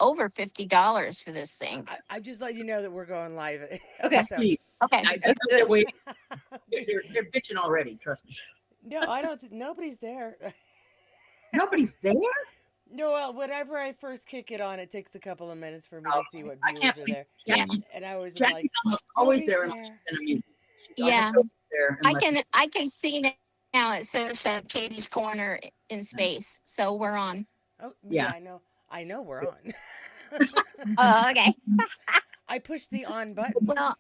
over $50 for this thing. I just let you know that we're going live. Okay. So, Please. Okay. I know they're waiting. They're bitching already. Trust me. no, I don't. Nobody's there. Nobody's there. No, well, whenever I first kick it on, it takes a couple of minutes for me to see what I can't viewers are believe there. Yeah. Jackie's, And I always am Jackie's like, almost always nobody's there unless she's there. in a meeting. She's Yeah. almost always there unless I can see now it says Katie's Corner in space. So we're on. Oh, Yeah. yeah, I know we're on. Oh, okay. I pushed the on button. Well,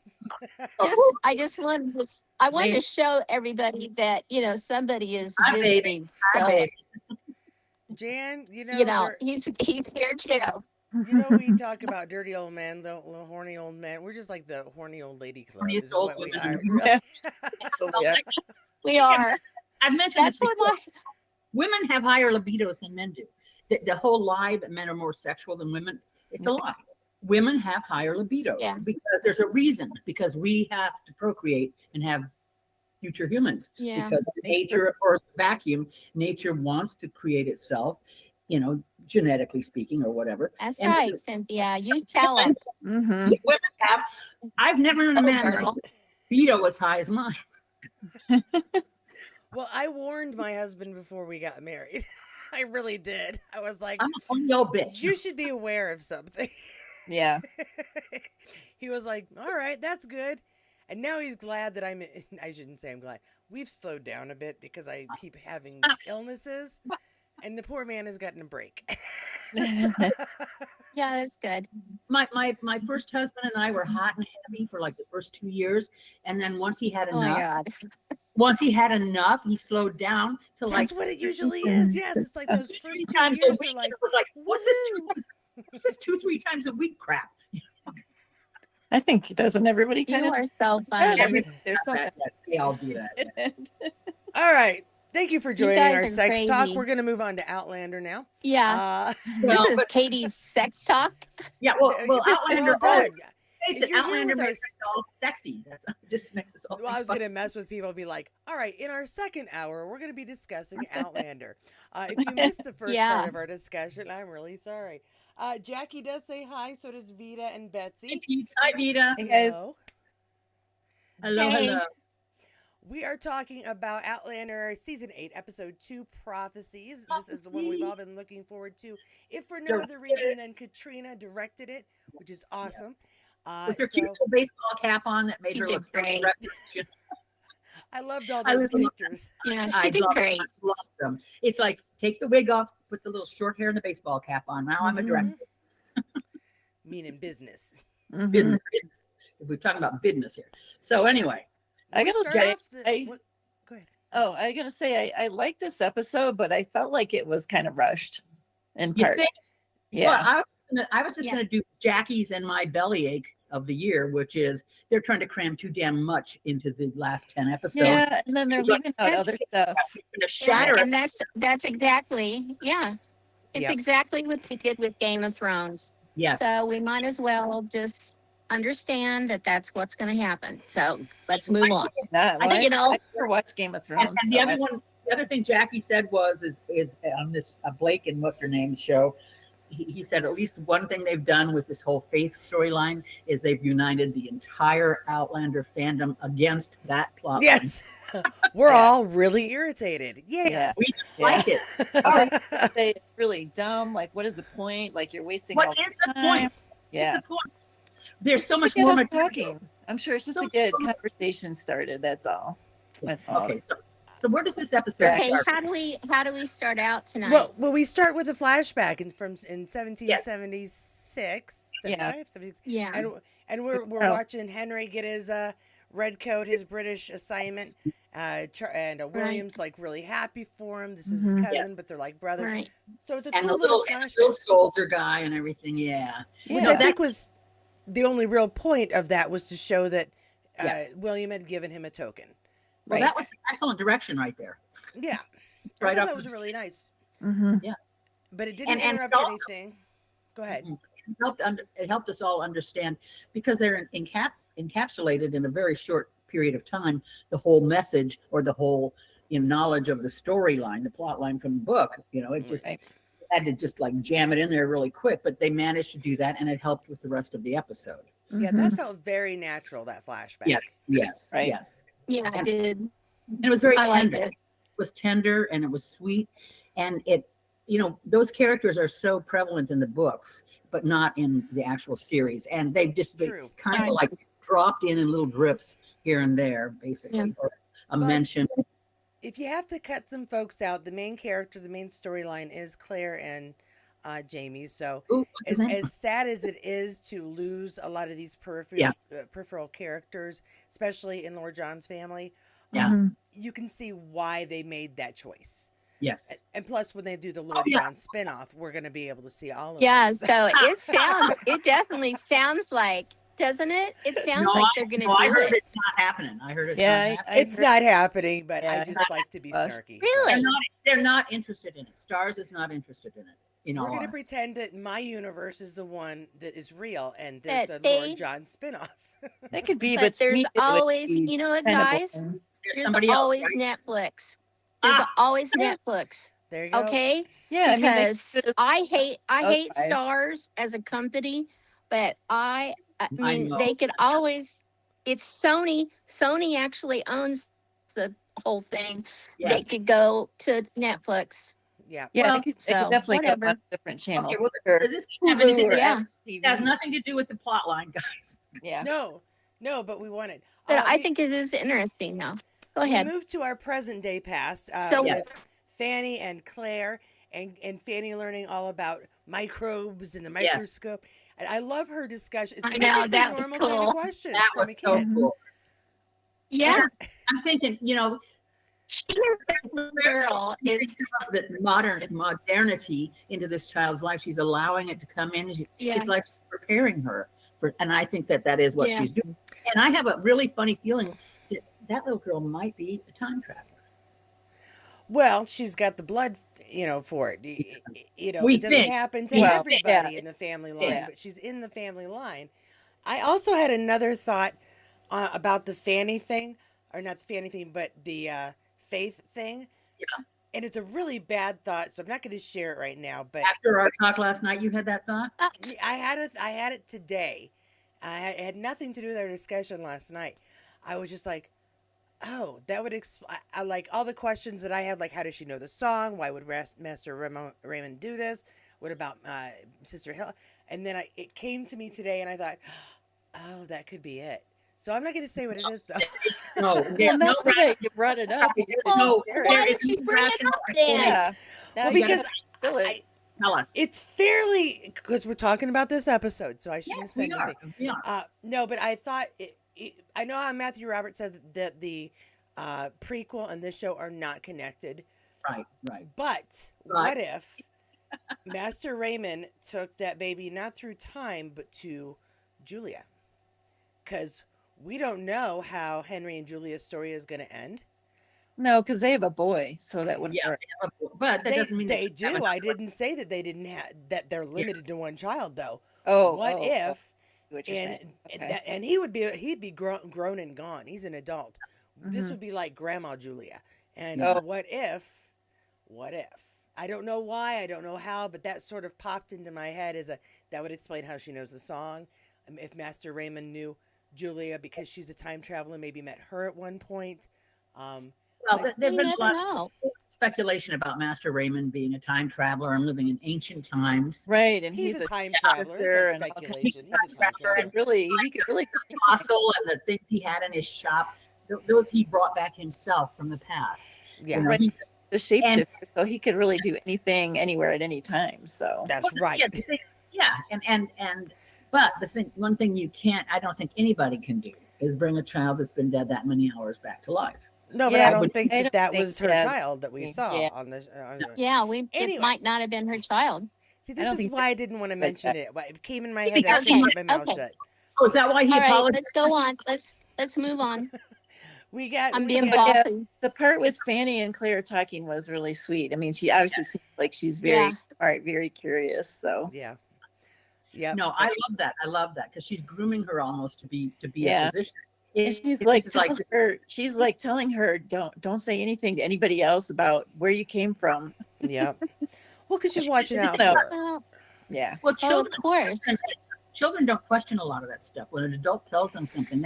Oh, I just wanted to I wanted to baby. show everybody that, somebody is Hi, baby. visiting. Hi, So, baby. Jan, we're, he's here too. we talk about dirty old men, the little horny old men. We're just like the horny old lady club. Horniest Is old what we women are. in the Really. So, yeah. We are. I've mentioned That's this what before. Women have higher libidos than men do. The whole lie that men are more sexual than women, it's a lie. Women have higher libidos Yeah. because there's a reason, because we have to procreate and have future humans. Yeah. Because nature, of course, vacuum, nature wants to create itself, genetically speaking or whatever. That's And right, Cynthia. You tell him. Mm-hmm. women have, I've never known a man with Girl. a libido as high as mine. Well, I warned my husband before we got married. I really did. I was like, I'm a horny old bitch. you should be aware of something. Yeah. He was like, all right, that's good. And now he's glad that I shouldn't say I'm glad. We've slowed down a bit because I keep having illnesses. And the poor man has gotten a break. Yeah, that's good. My first husband and I were hot and heavy for like the first 2 years, and then once he had Oh my enough, he slowed down to like That's what it usually is. Yes, it's like those first 3 2 times a years week. are like, It was like, what's this? woohoo. What's this 2-3 times a week crap? I think doesn't everybody kind You of are so funny. there's something. They all do that. All right. Thank you for joining guys our are sex talk. crazy. We're going to move on to Outlander now. Yeah. Well, This is Katie's sex talk. yeah, well, Outlander. Well done. Face If it, you're here Outlander with makes us- us all sexy. That's just makes us all. Well, I was going to mess with people and be like, all right, in our second hour, we're going to be discussing Outlander. If you missed the first Yeah. part of our discussion, I'm really sorry. Jackie does say hi, so does Vita and Hey, Betsy. Pete. Hi, Vita. Hey, guys. Hello. Hello, Hey. hello. We are talking about Outlander Season 8, Episode 2, Prophecies. This is the one we've all been looking forward to, if for no other reason than Katrina directed it, which is awesome. With her cute little baseball cap on that made She her did look so great. threatening. I loved all I those love- pictures. Yeah, I she did love, great. love them. It's like take the wig off, put the little short hair and the baseball cap on. Now I'm a director. Meaning business. Mhm. Business. We're talking about business here. So anyway, I We gotta start say, off the- what- Go ahead. Oh, I gotta say, I like this episode, but I felt like it was kind of rushed in you part. think? Yeah. Well, I was just Yeah. gonna do Jackie's and my bellyache of the year, which is they're trying to cram too damn much into the last 10 episodes. Yeah, and then they're leaving out That's- other stuff. It's gonna shatter And that's exactly, it's Yep. exactly what they did with Game of Thrones. Yes. So we might as well just understand that that's what's going to happen. So let's move on. Nah, well, think, I never watched Game of Thrones. And the so other one, the other thing Jackie said is on this Blake and what's her name show. He said at least one thing they've done with this whole faith storyline is they've united the entire Outlander fandom against that plot. Yes. We're all really irritated. Yes. We Yeah. like it. Say it's really dumb. Like, what is the point? Like, you're wasting What all is the the time. point? Yeah. What's the point? There's so much Get more us material. talking. I'm sure it's just So a good much- conversation started. That's all. That's all. Okay, so where does this episode Okay, start? how do we start out tonight? Well, we start with a flashback in 1776, Yeah. 75, 76. yeah. And we're Oh. watching Henry get his red coat, his British assignment, and William's like really happy for him. This is his Mhm. cousin, but they're like brother. Right. So it's a And cool the little little flashback, soldier guy and everything. Yeah. which Yeah. I think was the only real point of that was to show that Yes. William had given him a token. Well, Right. that was excellent direction right there. Yeah, Right I thought off that the- was really nice, Mm-hmm. but it didn't And interrupt also- anything. Go ahead. It helped us all understand because they're encapsulated in a very short period of time the whole message or the whole knowledge of the storyline, the plot line from the book. It just Right. had to just like jam it in there really quick, but they managed to do that, and it helped with the rest of the episode. Yeah, Mhm. that felt very natural, that flashback. Yes, yes, Right. yes. Yeah, I And- did. And it was very I liked tender. it. It was tender and it was sweet. And it, those characters are so prevalent in the books, but not in the actual series. And they True. kind of Right. like dropped in little drips here and there, basically, Yeah. or a But- mention. If you have to cut some folks out, the main character, the main storyline is Claire and Jamie. So Ooh, what's his name? as sad as it is to lose a lot of these Yeah. peripheral characters, especially in Lord John's family, Yeah. Mhm. you can see why they made that choice. Yes. And plus, when they do the Lord yeah. John spinoff, we're going to be able to see all of Yeah, them. so it definitely sounds like, doesn't it? It sounds No, like they're going to No, I do heard it. it's not happening. I heard it's Yeah, not happening. It's not happening, but Yeah, I I just like to be Uh, snarky. Really? They're not interested in it. Stars is not interested in it. We're going to Honest. pretend that my universe is the one that is real, and there's That a they- Lord John spinoff. That could be, But to there's me, it would always, be you know what, kind of guys? boring. There's There's somebody else, always right? Netflix. There's Ah. always Netflix. There you go. Okay? Yeah, I mean, they Because could just- I hate Okay. Stars as a company, but I mean know. they could always. It's Sony. Sony actually owns the whole thing. They Yes. could go to Netflix. Yeah. Yeah, Well, they could so, definitely go whatever. on different channels. Okay, well, Sure. this have anything Hulu to or Yeah. TV. It has nothing to do with the plot line, guys. Yeah. No, but we wanted. But I we- think it is interesting though. Go we ahead. moved to our present day past So- with Fanny and Claire, and Fanny learning all about microbes and the Yes. microscope. And I love her discussion. It's I know, perfectly that was normal kind of cool. questions That from a was so kid. cool. Yeah, I'm thinking, girl is brings that modernity into this child's life. She's allowing it to come in. Yeah. It's like she's preparing her for, and I think that is what Yeah. she's doing. And I have a really funny feeling that little girl might be a time traveler. Well, she's got the blood, for it. We It doesn't think. happen to Well, everybody yeah. in the family line, Yeah. but she's in the family line. I also had another thought about the Fanny thing, or not the Fanny thing, but the faith thing. Yeah. And it's a really bad thought, so I'm not going to share it right now. But After our talk last night, you had that thought? I had it today. It had nothing to do with our discussion last night. I was just like, oh, that would I like all the questions that I had, like how does she know the song? Why would Master Raymond do this? What about Sister Hill? And then it came to me today, and I thought, oh, that could be it. So I'm not going to say what it is, though. No, Well, there's no that's okay. You brought it up. You did no, share why it. there did is you no bring it rational up then? explanation. Yeah. Now Well, you because gotta fill it. Tell us. it's fairly, because we're talking about this episode, so I shouldn't Yes, say we are. anything. We are. No, but I thought I know how Matthew Roberts said that the prequel and this show are not connected, Right. but Right. what if Master Raymond took that baby not through time but to Julia? Because we don't know how Henry and Julia's story is going to end. No, because they have a boy, so that wouldn't Yeah, work. but that doesn't mean They have do. another I didn't say that they didn't have that. They're limited to one child, though. Oh, What oh, if? what you're And saying. Okay. and he'd be grown and gone. He's an adult. This Mhm. would be like Grandma Julia. And Oh. what if? I don't know why. I don't know how. But that sort of popped into my head that would explain how she knows the song. If Master Raymond knew Julia because she's a time traveler, maybe met her at one point. Well, Like- there's You been a never lot know. of speculation about Master Raymond being a time traveler and living in ancient times. Right, and He's he's a a time actor traveler. It's and not all kinds of speculation. He's a time stuff. traveler. And really, he could really Fossil and the things he had in his shop, those he brought back himself from the past. Yeah, You know, Right. he's- the shapeshifter, so he could really do anything, anywhere, at any time. So that's well, right. Yeah, but one thing I don't think anybody can do is bring a child that's been dead that many hours back to life. No, but Yeah, I don't think I that don't that think was her that- child that we saw yeah. on this. Yeah, Anyway. it might not have been her child. See, I this don't is think why I didn't want to like mention that. it. But it came in my head. Because I he kept my mouth okay. shut. Oh, is that why he All right, apologized? let's go on. Let's move on. We got. I'm we being got- Yeah. bossy. the part with Fanny and Claire talking was really sweet. I mean, she obviously seems like she's very Yeah. smart, very curious. So Yeah. Yeah. No, I love that. I love that because she's grooming her almost to be Yeah. a physician. and she's This like is telling this is- her, she's like telling her, don't say anything to anybody else about where you came from. Yeah. Well, because she's watching out No. for her. Well, Yeah. Well, oh, children, of course. children don't question a lot of that stuff. When an adult tells them something,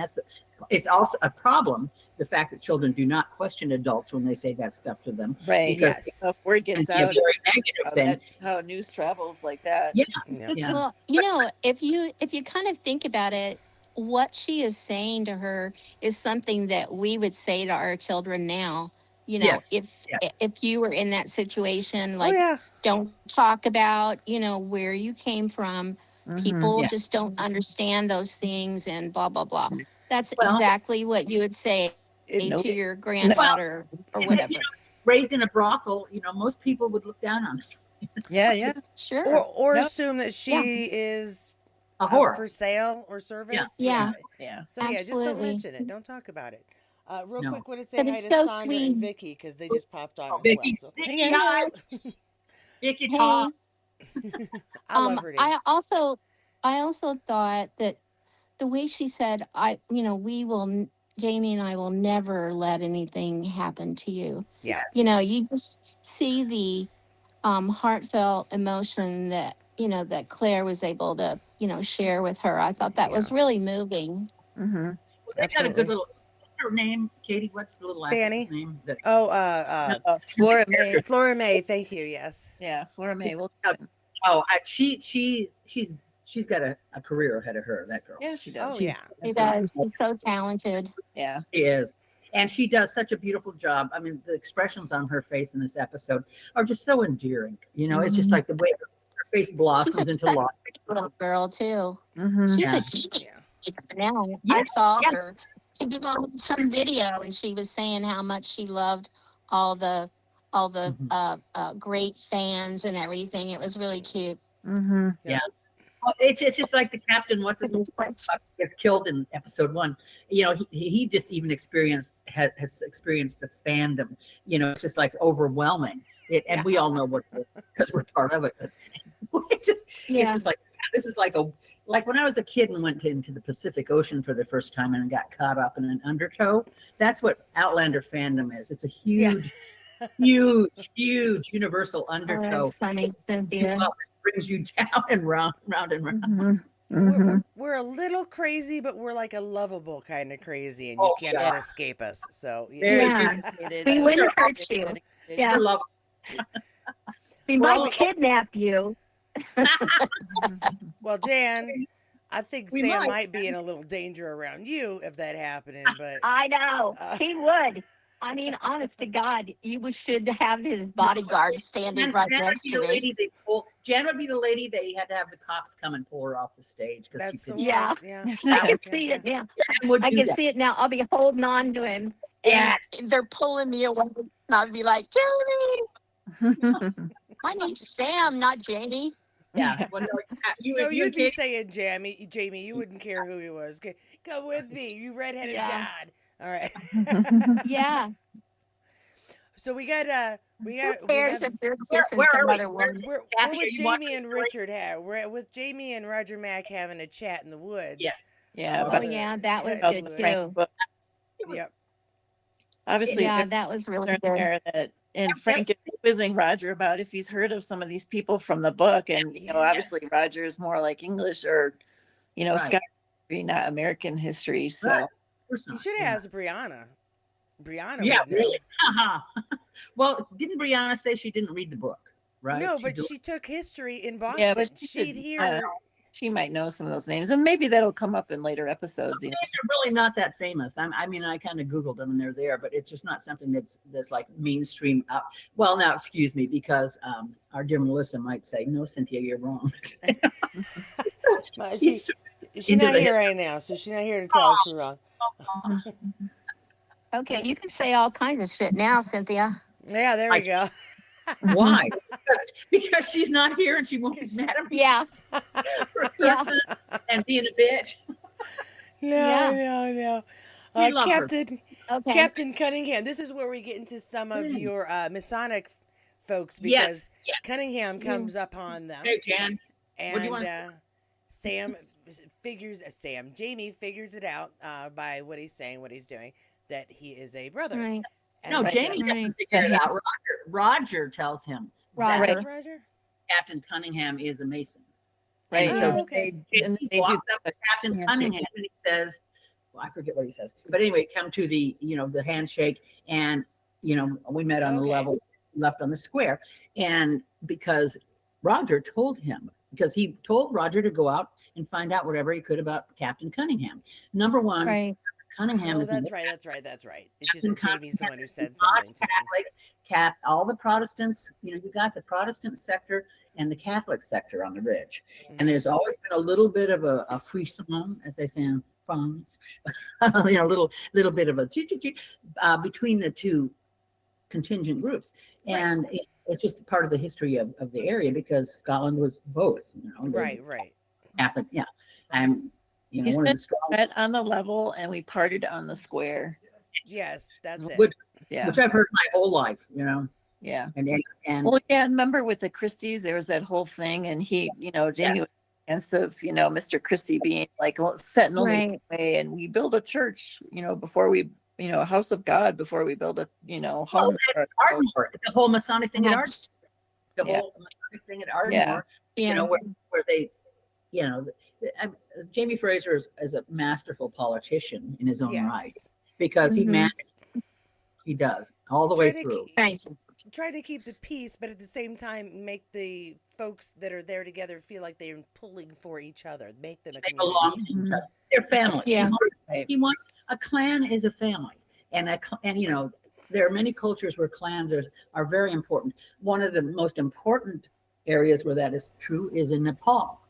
it's also a problem. The fact that children do not question adults when they say that stuff to them. Right. Because Yes. If word it gets can be a out, very negative thing. that's how news travels like that. Yeah, Yeah. yeah. Well, if you kind of think about it, what she is saying to her is something that we would say to our children now. Yes, If yes. if you were in that situation, Oh like yeah. don't talk about, where you came from. Mhm. People Yeah. just don't understand those things and blah blah blah. That's Well, exactly what you would say It, to it, your granddaughter or whatever. raised in a brothel, most people would look down on Yeah, yeah. Sure. or No. assume that she is a up whore. for sale or service. Yeah. Yeah. So yeah, just don't Absolutely. mention it. Don't talk about it. Real No. quick, want to say But hi it's to so Sandra and sweet. Vicky because they just popped on Oh, as Vicky, well. So Vicky, Hey, hi. Vicky, Hey, talk. I love her name. I also thought that the way she said, Jamie and I will never let anything happen to you. Yeah. You just see the heartfelt emotion that Claire was able to, share with her. I thought that was really moving. Mm-hmm. Well, they got a Absolutely. good little. What's her name, Katie? What's the little Fanny. actress's name? Flora May. Flora May. Thank you. Yes. Yeah, Flora May. Well, She's got a career ahead of her. That girl. yeah, she does. Oh yeah. She does. She's so talented. Yeah. She is. And she does such a beautiful job. I mean, the expressions on her face in this episode are just so endearing. It's just like the way her face blossoms She's a into life. little girl too. Mm-hmm. She's Yeah. a teenager Yeah. now. I Yes, saw yes. her. She was on some video and she was saying how much she loved all the great fans and everything. It was really cute. Mm-hmm. Yeah. Well, it's just like the captain. What's his name? Gets killed in episode 1. He just even has experienced the fandom. It's just like overwhelming. And we all know what it is because we're part of it. But it's just like this is like when I was a kid and went into the Pacific Ocean for the first time and got caught up in an undertow. That's what Outlander fandom is. It's a huge, huge universal undertow. Funny, Cynthia. Brings you down and round and round. Mm-hmm. Mm-hmm. We're a little crazy, but we're like a lovable kind of crazy, and Oh, you can't yeah. escape us. So Very Yeah. dedicated. We wouldn't hurt Very you. dedicated. Yeah. I love We Well, might kidnap you. well, Jan, I think We Sam might. might be in a little danger around you if that happening, but I know. He would. I mean, honest to God, you should have his bodyguard standing right Jan would next be to the me. lady Jan would be the lady they had to have the cops come and pull her off the stage because she that's the couldn't. Yeah. one. Yeah. I can Yeah, see yeah. it now. Jan would I do can that. see it now. I'll be holding on to him. Yeah. And they're pulling me away. And I'll be like, Jamie. My name's Sam, not Jamie. Yeah. Well, no, No, you you'd and be Katie, saying Jamie. You wouldn't care who he was. Okay, come with me, you redheaded Yeah. god. All right. Yeah. So we got Who we cares have if you're kissing where some are we? other woman? we're Kathy, are with you watching Jamie and the break? Richard. We're with Jamie and Roger Mack having a chat in the woods. Yes. Yeah, Oh, but yeah, that was Cutting good wood. Frank, too. but Yep. obviously, Yeah, there's that was really concern good. there and Frank is quizzing Roger about if he's heard of some of these people from the book, and Yeah. obviously Roger is more like English or Right. Scottish history, not American history. So Right. Of course You not. should have asked Brianna. Brianna. Yeah, would know. really. Well, didn't Brianna say she didn't read the book? Right. No, but she took history in Boston. yeah, but She'd hear. she might know some of those names, and maybe that'll come up in later episodes. These are really not that famous. I mean, I kind of Googled them and they're there, but it's just not something that's like mainstream. Well, now, excuse me, because our dear Melissa might say, no, Cynthia, you're wrong. She's into not the here right now, so she's not here to tell us we're wrong. Okay, you can say all kinds of shit now, Cynthia. Yeah, there we go. Why? Because she's not here and she won't be mad at me Yeah. for Yeah. cursing and being a bitch. No. We love her. Okay. Captain Cunningham. This is where we get into some of your Masonic folks because Yes. Yes. Cunningham comes upon them. Hey, Jan. What do you want to And Jamie figures it out by what he's saying, what he's doing, that he is a brother. Right. And No, so- Jamie doesn't figure it out. Roger tells him. Roger. Roger? Captain Cunningham is a Mason. Right. And so Oh, okay. And he they do walks up a to Captain handshake. Cunningham and he says, well, I forget what he says, but anyway, come to the, the handshake, and, we met on the Okay. level, left on the square. And because Roger told him, because he told Roger to go out and find out whatever he could about Captain Cunningham. Number one, Right. Cunningham Oh, is that's right. That's right. That's right. It's just Captain that Jamie's the Cunningham one who is said not something to him. Catholic. All the Protestants, you got the Protestant sector and the Catholic sector on the ridge. And Mhm. there's always been a little bit of a frisson, as they say in France, a little bit of a between the two contingent groups. Right. And it's just part of the history of the area, because Scotland was both, Right. Right. Catholic. Yeah. I'm, You one of said the strong, met on the level and we partied on the square. Yes, that's it. which, Yeah. which I've heard my whole life, Yeah. and Well, yeah, remember with the Christies, there was that whole thing, and he, Jamie was against of, Mr. Christie being like, well, set in only Right. way, and we build a church, before we, a house of God before we build a, well, home. that's Ardmore. The whole Masonic thing at Ardmore. Yes. The Yeah. whole Masonic thing at Ardmore, Yeah. where they, Jamie Fraser is a masterful politician in his own right, Yes. because Mhm. he does all the way Try to through. Right. Try to keep the peace, but at the same time, make the folks that are there together feel like they're pulling for each other. Make them a They community. belong to each other. They're family. Yeah. Right. He wants a clan is a family, and there are many cultures where clans are very important. One of the most important areas where that is true is in Nepal,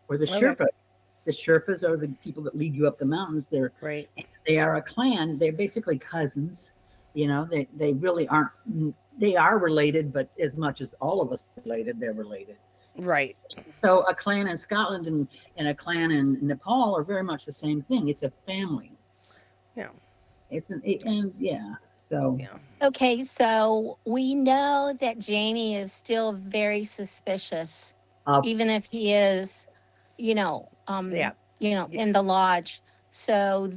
where the Okay. Sherpas. The Sherpas are the people that lead you up the mountains. Right. They are a clan. They're basically cousins. They really aren't. They are related, but as much as all of us are related, they're related. Right. So a clan in Scotland and a clan in Nepal are very much the same thing. It's a family. Yeah. So Yeah. Okay, so we know that Jamie is still very suspicious, uh, even if he is, Yeah. Yeah. in the lodge. So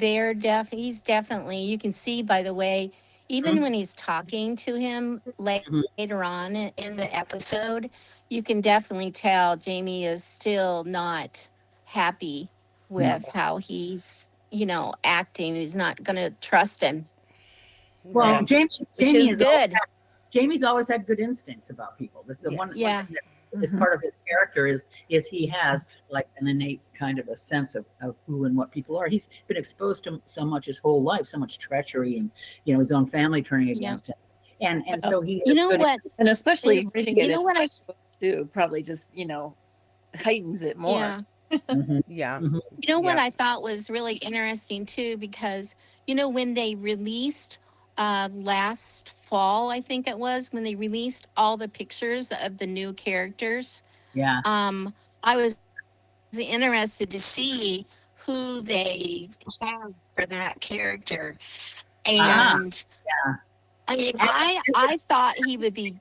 he's definitely, you can see by the way, even Mhm. when he's talking to him Mhm. later on in the episode, you can definitely tell Jamie is still not happy with how he's, acting. He's not going to trust him, well, Right. which is good. Jamie's always had good instincts about people. That's the one Yes. Yeah. thing that is Mhm. part of his character is he has like an innate kind of a sense of who and what people are. He's been exposed to so much his whole life, so much treachery, and his own family turning Yeah. against him. And Well, so he You has know good what? And especially reading it You know in what I too, probably just, heightens it more. Yeah. Mhm. Yeah. Mhm. You know what Yeah. I thought was really interesting too, because when they released last fall, I think it was when they released all the pictures of the new characters. Yeah. I was interested to see who they have for that character, Ah, and yeah. I mean, That's I thought he would be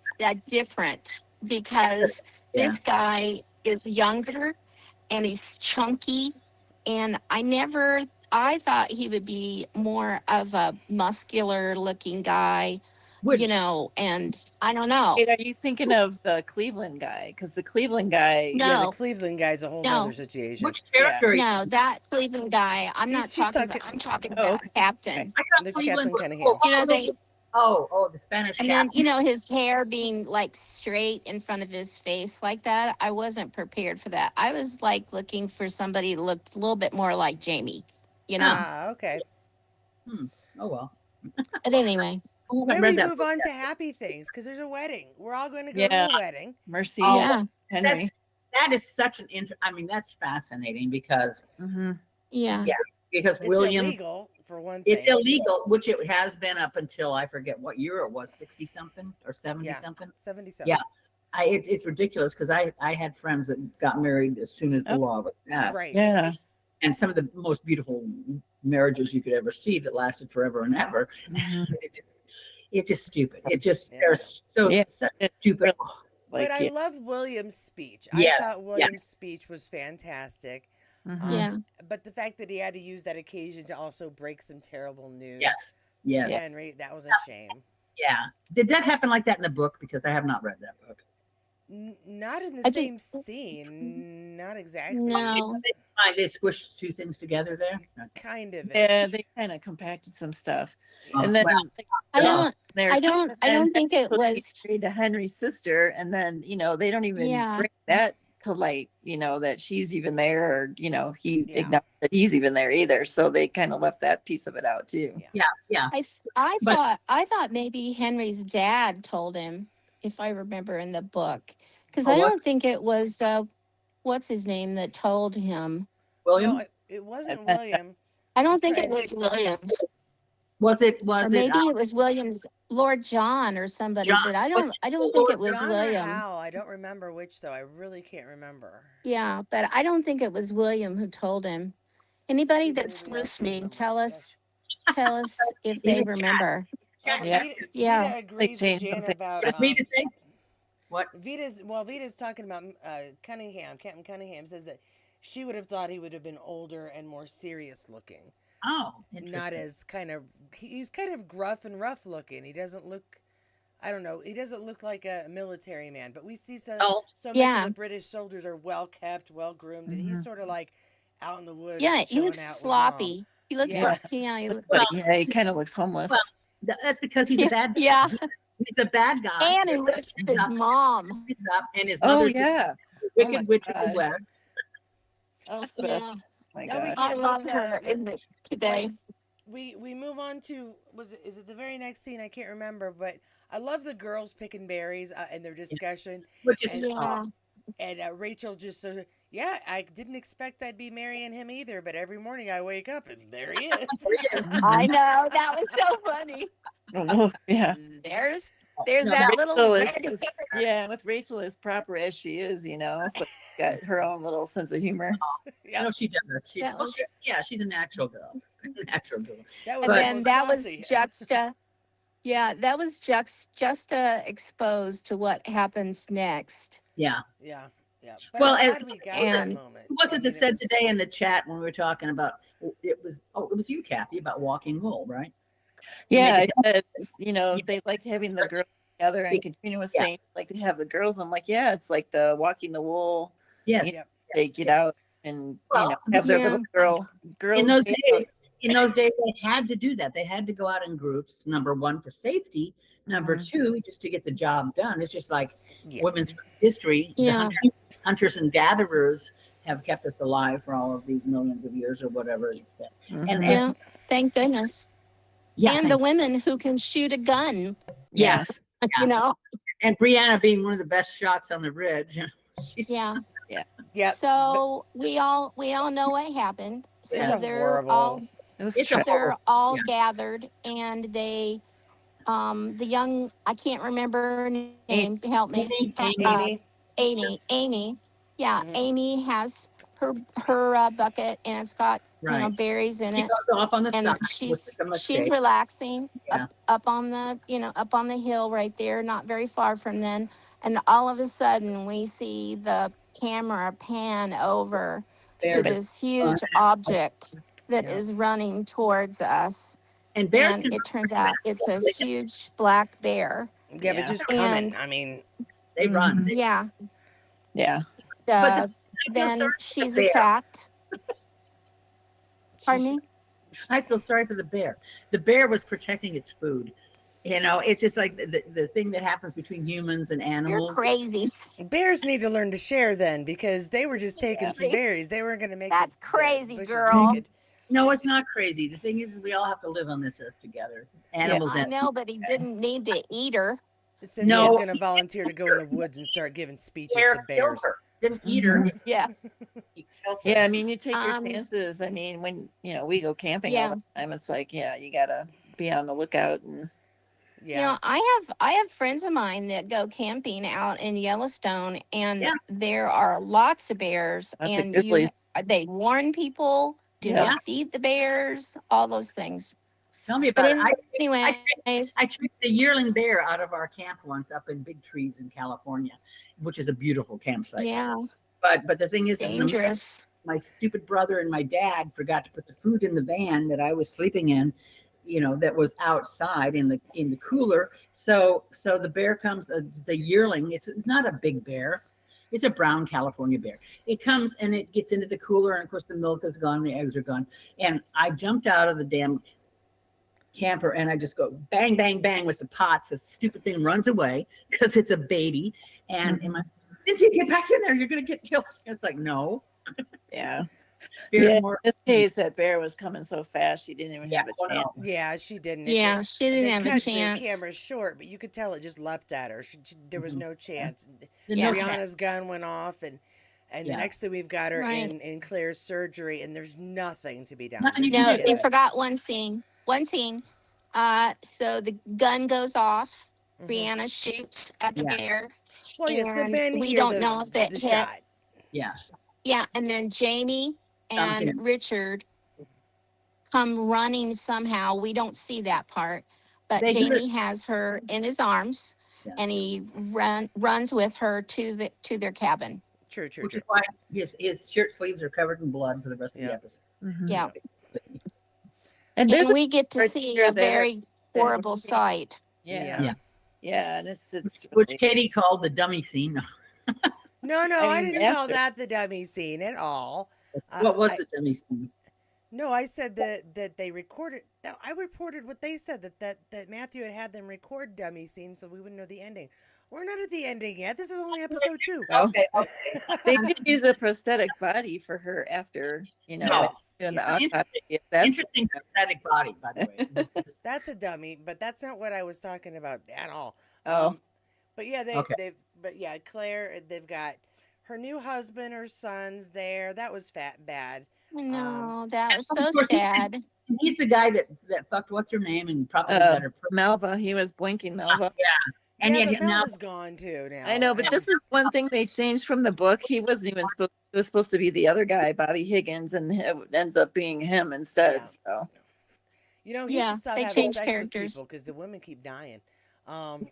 different because this yeah. guy is younger and he's chunky, and I thought he would be more of a muscular looking guy, Which and I don't know. Wait, are you thinking of the Cleveland guy? Because the Cleveland guy, Yeah. The No, Cleveland guy's a whole no, other situation. which character? no, that Cleveland guy. I'm not She's talking talking. about. I'm talking Oh, about Captain. I thought The Cleveland Captain was. Cunningham. The Spanish And captain. then, his hair being like straight in front of his face like that. I wasn't prepared for that. I was like looking for somebody that looked a little bit more like Jamie, Ah. Okay. Oh well. But anyway, I haven't Then read we that move book on yet. to happy things because there's a wedding. We're all going to go Yeah. to a wedding. Mercy, Oh, yeah, Henry. that is such an that's fascinating because Mm-hmm. yeah, Yeah. It's Williams, illegal for one thing. it's illegal, which it has been up until I forget what year it was, 60 something or 70 Yeah. something. 77. Yeah. It's ridiculous because I had friends that got married as soon as the Oh. law was passed, Right. Yeah. and some of the most beautiful marriages you could ever see that lasted forever and ever. Mhm. It's just stupid. It just Yeah. they're so Yeah. such It's stupid. Like, But I yeah. love William's speech. Yes, I thought William's speech was fantastic. Mhm. yeah, But the fact that he had to use that occasion to also break some terrible news. Yes. Yes. Henry, that was a shame. Yeah. Did that happen like that in the book? Because I have not read that book. Not in the I same think scene. Not exactly. no. They squished two things together there. Kind of. Yeah, they kind of compacted some stuff. Yeah. And then Well, like, I yeah. don't. there I too, don't. and I then don't think it supposed to be was. married to Henry's sister, and then they don't even Yeah. bring that to light, that she's even there, or he Yeah. acknowledged that he's even there either. So they kind of left that piece of it out too. Yeah. Yeah. I But thought maybe Henry's dad told him, if I remember in the book, because oh, I what don't think it was what's his name that told him. No, William? it wasn't And William. I I'm don't think it trying. was William, Was it? or maybe it was William's Lord John or somebody, John? but Was I it don't think Lord it was John or William. Hal. I don't remember which though. I really can't remember. Yeah, but I don't think it was William who told him. Anybody See, that's maybe I can listening, remember. tell Gosh. us if In they the chat. remember. Oh, but Yeah. Yeah. Vita agrees with changed Jan something. about Just me to say what? Vita's talking about Cunningham. Captain Cunningham says that she would have thought he would have been older and more serious looking, Oh, not interesting. as kind of. He's kind of gruff and rough looking. He doesn't look. I don't know. He doesn't look like a military man, but we see so Oh, much of Yeah. the British soldiers are well kept, well groomed, and he's sort of like out in the woods, Yeah, he chilling looks out with sloppy. He looks Yeah. like he looks But well, yeah, he kind of looks homeless. well, that's because he's a bad guy. yeah. He's a bad guy. And he lives with his mom. He's up, and his Oh mother's yeah. the Oh, my wicked witch of the God. West. Elspeth. Yeah. My Now we God. I get love both, her in the, today. like, we move on to is it the very next scene? I can't remember, but I love the girls picking berries and their discussion, Which is and Yeah. Rachel just yeah, I didn't expect I'd be marrying him either, but every morning I wake up and there he is. I know. That was so funny. Oh, yeah. There's No, that that- little Rachel is, red- yeah, with Rachel as proper as she is, so got her own little sense of humor. Yeah, no, she does. That was- She's a natural girl. Natural girl. that was And then almost that was saucy. that was juxta exposed to what happens next. Yeah. Yeah, yeah. But Well, I'm as- glad we got and- that moment. Who was I it mean, that said was- today in the chat when we were talking about it was you, Kathy, about walking wool, right? Yeah, Make it's, they liked having the girls together, and Katrina was saying like to have the girls. I'm like, yeah, it's like the walking the wool. Yes. Yep. They get out and Well, have their yeah. little girls. In those day days, they had to do that. They had to go out in groups. Number one, for safety. Number Mhm. two, just to get the job done. It's just like Yeah. women's history. The Yeah. hunters and gatherers have kept us alive for all of these millions of years or whatever it's been. Mhm. And Yeah. Thank goodness. yeah, And the women who can shoot a gun. yes. You know. And Brianna being one of the best shots on the ridge. She's- Yeah. Yep. So we all know what happened. So It's a they're horrible. all It was It's a tragic. they're all Yeah. gathered, and they the young, I can't remember her name, help me. Amy. Yeah, Mhm. Amy has her bucket, and it's got Right. berries in She it, goes off on the and side. she's with the mistake. relaxing Yeah. up on the up on the hill right there, not very far from them. And all of a sudden, we see the camera pan over to Bear- this huge object that Yeah. is running towards us. and bears And can it turns out it's a huge black bear. Yeah, but Yeah. just coming. And- I mean, they run. Yeah. Yeah. Uh, I feel then sorry for she's the bear. attacked. Pardon she's- me? I feel sorry for the bear. The bear was protecting its food. It's just like the thing that happens between humans and You're animals. crazy. Bears need to learn to share then, because they were just taking Yeah. some berries. They weren't going to make That's the crazy, bushes girl. naked. No, it's not crazy. The thing is, we all have to live on this earth together. Animals I and know, but he didn't need to eat her. Cynthia's No. going to volunteer to go in the woods and start giving speeches bear to killed bears. her. Didn't eat her. Yes. He killed her. Yeah, I mean, you take your Um, chances. I mean, when we go camping Yeah. all the time, it's like, yeah, you gotta be on the lookout. And Yeah. I have friends of mine that go camping out in Yellowstone, and Yeah. there are lots of bears, Lots of and grizzlies. they warn people, do Yeah. not feed the bears, all those things. Tell me But about it. anyways, I tricked a yearling bear out of our camp once up in Big Trees in California, which is a beautiful campsite. yeah, But the thing is dangerous. my stupid brother and my dad forgot to put the food in the van that I was sleeping in. that was outside in the cooler. So the bear comes. It's a yearling. It's not a big bear. It's a brown California bear. It comes and it gets into the cooler, and of course the milk is gone, the eggs are gone. And I jumped out of the damn camper and I just go bang, bang, bang with the pots. The stupid thing runs away because it's a baby. And my Cynthia, get back in there. You're gonna get killed. It's like, no. Yeah. Bear's Yeah. more- In this case, that bear was coming so fast she didn't even have a chance. Yeah, she didn't. Yeah, she didn't have a cut chance. The camera short, but you could tell it just leapt at her. There was no chance. There's Yeah. no chance. Brianna's gun went off, and the Yeah. next thing we've got her Right. in Claire's surgery, and there's nothing to be done. Nothing you There's can No, do. they nothing. forgot one scene. So the gun goes off. Mhm. Brianna shoots at the Yeah. bear. Well, yes, the and men we hear don't the, know if it the hit. shot. Yeah. Yeah, and then Jamie Something. and Richard come running somehow. We don't see that part, but They do Jamie has her in his arms, Yeah. and he runs with her to their cabin. True, true, Which true. is why his shirt sleeves are covered in blood for the rest of the Yeah. episode. Mhm. Yeah, And there's and we get to part see here a there very horrible sight. yeah. Yeah. Yeah, and it's Which really- Katie called the dummy scene. No, I I mean, didn't call after- that the dummy scene at all. What was I- the dummy scene? No, I said that they recorded. No, I reported what they said that Matthew had them record dummy scenes so we wouldn't know the ending. We're not at the ending yet. This is only episode 2. Oh. Okay. they did use a prosthetic body for her after, No. doing the Yes. autopsy. That's Interesting prosthetic body, by the way. That's a dummy, but that's not what I was talking about at all. Oh. But yeah, Okay. Claire, they've got her new husband, her sons there. That was bad. No, that was of so course, sad. He's the guy that fucked what's her name and probably got her. Malva, he was blinking Malva. And yeah, yet but now Mel is gone too now. I know, but this is one thing they changed from the book. He wasn't even supposed. It was supposed to be the other guy, Bobby Higgins, and it ends up being him instead. Yeah. So You know, he Yeah, should stop they having changed sex characters. with people because the women keep dying.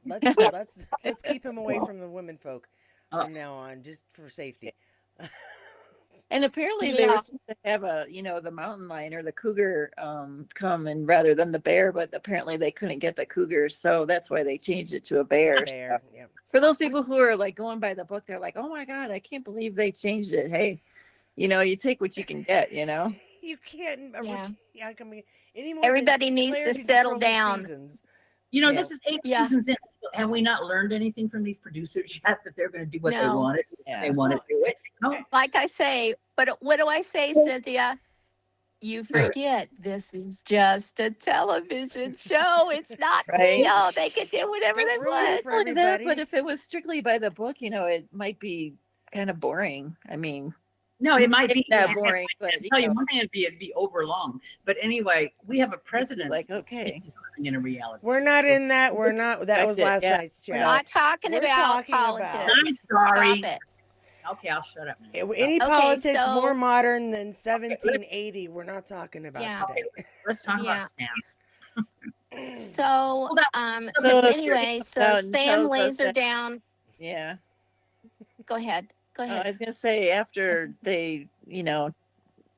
Let's keep him away from the women folk from now on, just for safety. and apparently they were Yeah. supposed to have the mountain lion or the cougar come and rather than the bear, but apparently they couldn't get the cougar, so that's why they changed it to a bear. Bear, yeah. For those people who are like going by the book, they're like, oh my god, I can't believe they changed it. Hey, you take what you can get. You can't. Yeah. I mean, any more than Everybody needs Claire to can settle control the down. seasons. Yeah. this is 8 Yeah. seasons in. Have we not learned anything from these producers yet that they're going to do what they No. wanted? Yeah. They want to do it. No. Like I say, but what do I say, Cynthia? You forget this is just a television show. It's not Right. real. They can do whatever Don't they ruin it want. for Not only that, everybody. but if it was strictly by the book, it might be kind of boring. I mean, No, it might be it's not boring, but I tell you one thing, it'd be overlong. But anyway, we have a president. like okay. He's living in a reality. We're not in that. We're not. That was last Yeah. night's We're chat. not talking We're about talking about- politics. I'm sorry. Stop it. Okay, I'll shut up now. Any Okay, politics so- more modern than 1780, we're not talking about Yeah. today. Let's talk Yeah. about Sam. So, Hold So if anyway, you're so out and Sam tells us lays her that- down. Yeah. Go ahead. Go I ahead. was gonna say after they,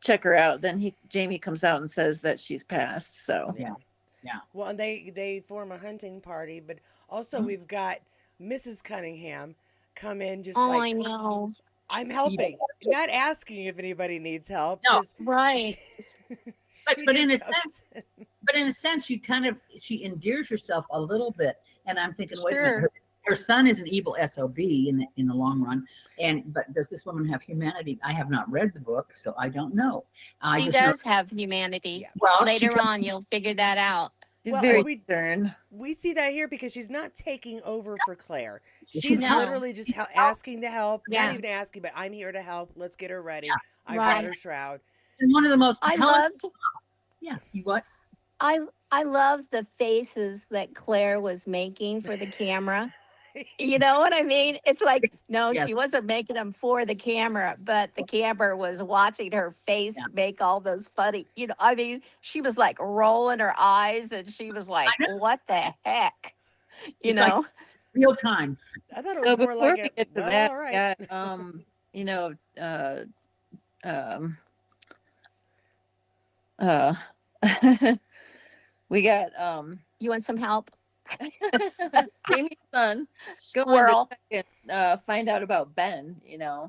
check her out, then Jamie comes out and says that she's passed. So Yeah. Well, and they form a hunting party, but also Mm-hmm. we've got Mrs. Cunningham come in just Oh, like I know. I'm helping, not asking if anybody needs help. No. Just, Right. she But in just a comes in. But in a sense, she endears herself a little bit. And I'm thinking, wait a minute, Sure. her son is an evil SOB in the long run. But does this woman have humanity? I have not read the book, so I don't know. I She just know- does have humanity. Yeah. well, she Later comes- on, you'll figure that out. she's Well, very we- stern. We see that here because she's not taking over for Claire. She's She's No. literally just asking to help. Yeah. Not even asking, but I'm here to help. Let's get her ready. Yeah. I Right. brought her shroud. And one of the most I talented- loved Yeah, you what? I love the faces that Claire was making for the camera. You know what I mean? It's like, no, Yes. she wasn't making them for the camera, but the camera was watching her face Yeah. make all those funny, I mean, she was like rolling her eyes and she was like, I know. what the heck? You It's like- know? Real time. I thought it So was more before like we a, get to well, that, all right. yeah, We got You want some help? Jamie's son going Squirrel. to check and find out about Ben, Yeah.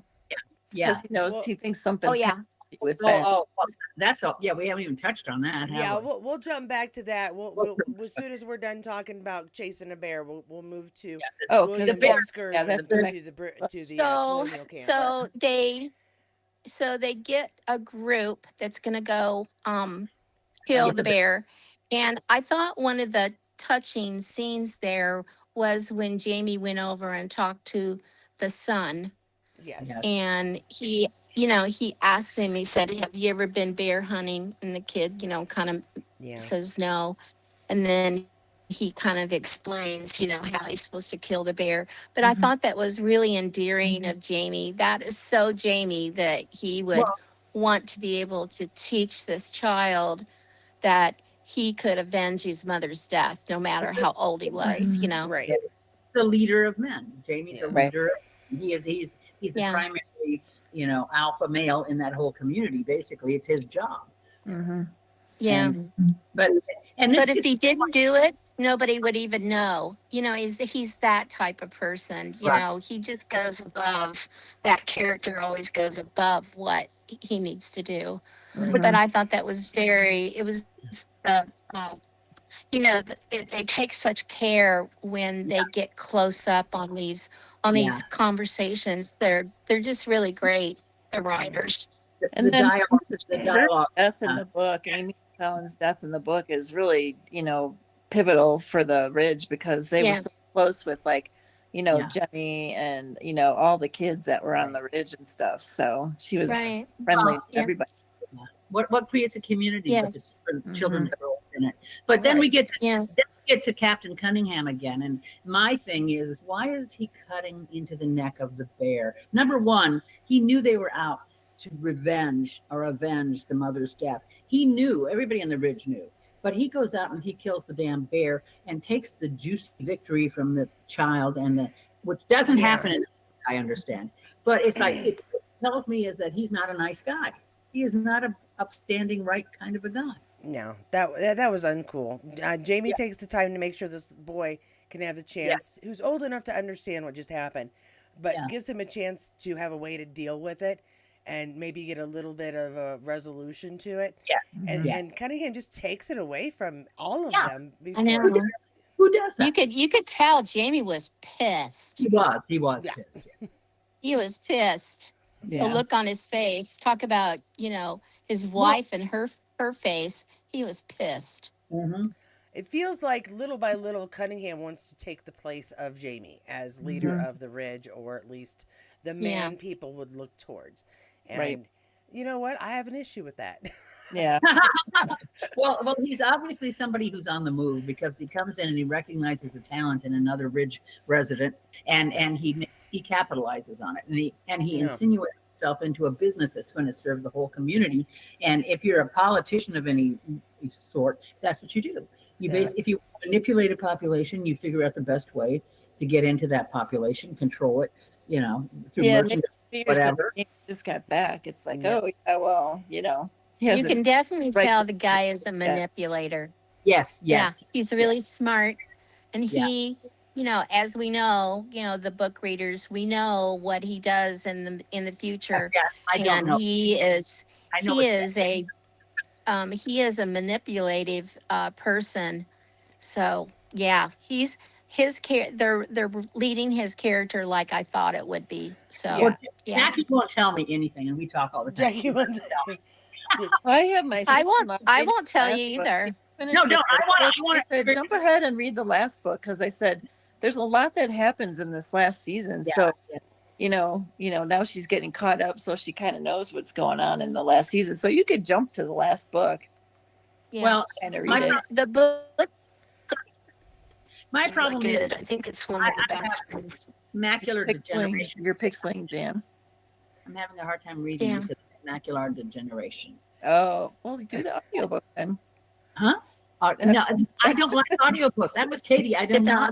because he knows Well- he thinks Oh something's yeah. happening with Ben. Well, that's all. Yeah, we haven't even touched on that. Yeah, Have we? we'll jump back to that. We'll as soon as we're done talking about chasing a bear, we'll move to Oh, because William's bear. excursion that's to the the So colonial camp. so they get a group that's gonna go kill the bear. And I thought one of the touching scenes there was when Jamie went over and talked to the son. Yes. Yes. And he asked him, he said, "Have you ever been bear hunting?" And the kid, kind of Yeah. says no. And then he kind of explains, how he's supposed to kill the bear. But I Mhm. thought that was really endearing of Jamie. That is so Jamie that he would want to be able to teach this child that he could avenge his mother's death, no matter how old he was, Right. The leader of men. Jamie's a Right. leader. He's the Yeah. primary, alpha male in that whole community. Basically, it's his job. Mhm. Yeah. But But if he didn't do it, nobody would even know. He's that type of person. Right. He just goes above. That character always goes above what he needs to do. Mhm. But I thought that was it was, they take such care when they get close up on these Yeah. conversations. They're just really great. The writers. And the then dialogue. Death in the book, Amy Fallon's death in the book is really, pivotal for the Ridge, because they Yeah. were so close with Yeah. Jenny and, all the kids that were on the Ridge and stuff. So she was Right. friendly to Yeah. everybody. What creates a community Yes. with the children that grow up in it. But then we Right. get to Captain Cunningham again, and my thing is why is he cutting into the neck of the bear? Number one, he knew they were out to avenge the mother's death. He knew, everybody on the Ridge knew, but he goes out and he kills the damn bear and takes the juicy victory from the child, which doesn't Yeah. happen. I understand, but it's like it tells me is that he's not a nice guy. He is not a upstanding, right kind of a guy. No, that was uncool. Jamie takes the time to make sure this boy can have the chance, who's old enough to understand what just happened, but gives him a chance to have a way to deal with it and maybe get a little bit of a resolution to it. Yeah. And Cunningham just takes it away from all of them I before. know. Who does that? You could tell Jamie was pissed. He was Yeah. pissed. He was pissed. The Yeah. look on his face. Talk about, his wife and her face. He was pissed. Mm-hmm. It feels like little by little Cunningham wants to take the place of Jamie as leader of the Ridge, or at least the man people would look towards. And Right. you know what? I have an issue with that. Yeah. Well, he's obviously somebody who's on the move, because he comes in and he recognizes a talent in another Ridge resident, and he capitalizes on it, and he insinuates himself into a business that's going to serve the whole community. And if you're a politician of any sort, that's what you do. If you manipulate a population, you figure out the best way to get into that population, control it, through merchandise, whatever. He just got back. It's like, Yeah. oh yeah, well, You can definitely right tell to- the guy is a manipulator. Yes. Yeah, he's really smart. And Yeah. he, as we know, the book readers, we know what he does in the future. Yeah, I don't And know. he is I know he it's- is a manipulative person. So yeah, they're leading his character like I thought it would be. So Yeah. yeah. Jackie won't tell me anything, and we talk all the time. Jackie wants I have my. I sister-in-law won't read the tell last you book. either. She finished No, the don't. I first wanna- book. I wanna- She said, jump ahead and read the last book, because I said there's a lot that happens in this last season. Yeah, So yeah. now she's getting caught up, so she kind of knows what's going on in the last season. So you could jump to the last book Yeah. Well, and read my it. The book my is problem really is good. I think it's one of the best ones. macular degeneration. You're pixeling, Jan. I'm having a hard time reading Yeah. because of macular degeneration. Oh, well, do the audiobook then. No, I don't like audiobooks. That was Katie. I don't know.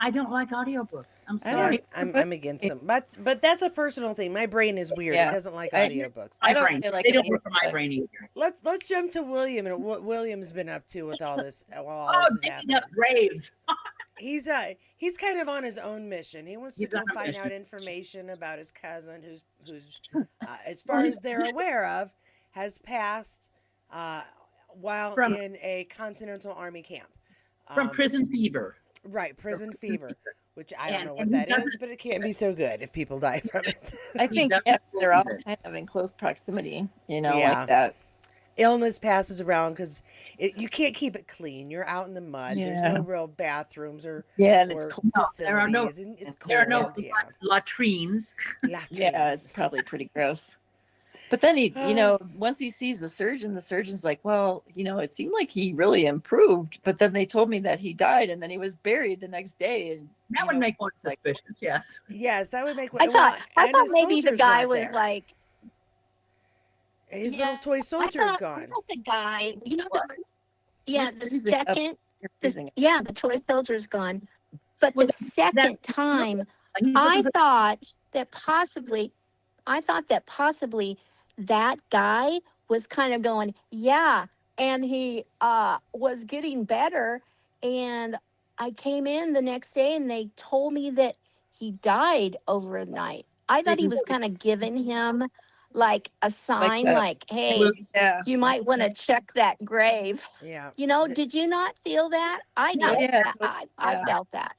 I don't like audiobooks. I'm I sorry. don't, I'm against them, but that's a personal thing. My brain is weird; Yeah. it doesn't like I- audiobooks. I don't brain. feel like they it don't work for my either. brain either. Let's jump to William and what William's been up to with all this. While all Oh, this is digging happening, up graves. he's kind of on his own mission. He wants to He's go on a find out mission. information about his cousin, who's as far as they're aware of, has passed while From- in a Continental Army camp. From prison fever. Right, prison fever, which I don't know what and he that is, doesn't- but it can't be so good if people die from it. I He think doesn't they're all believe it. kind of in close proximity, you know, Yeah. like that. Illness passes around because you can't keep it clean. You're out in the mud. There's Yeah. no real bathrooms or Yeah, and it's or cold. No, there are no- facilities, and it's cold. There are no yeah. latrines. Yeah, it's probably pretty gross. But then he, you know, once he sees the surgeon's like, well, you know, it seemed like he really improved. But then they told me that he died and then he was buried the next day. And That you would know, make one like- suspicious. Yes. Yes, that would make. I thought and his maybe the soldier's guy not was there. like, His Yeah, little toy I soldier's thought, gone. the guy, you know, What? yeah, Where's the music up? second, You're freezing it. yeah, the toy soldier's gone. But Well, the second time, He's I looking for- thought that possibly that guy was kind of going, yeah, and he was getting better. And I came in the next day and they told me that he died overnight. I thought he was kind of giving him like a sign, a- like, hey, Yeah. you might want to check that grave. Yeah. You know, Th- did you not feel that? I Oh, did. yeah, I yeah. felt that.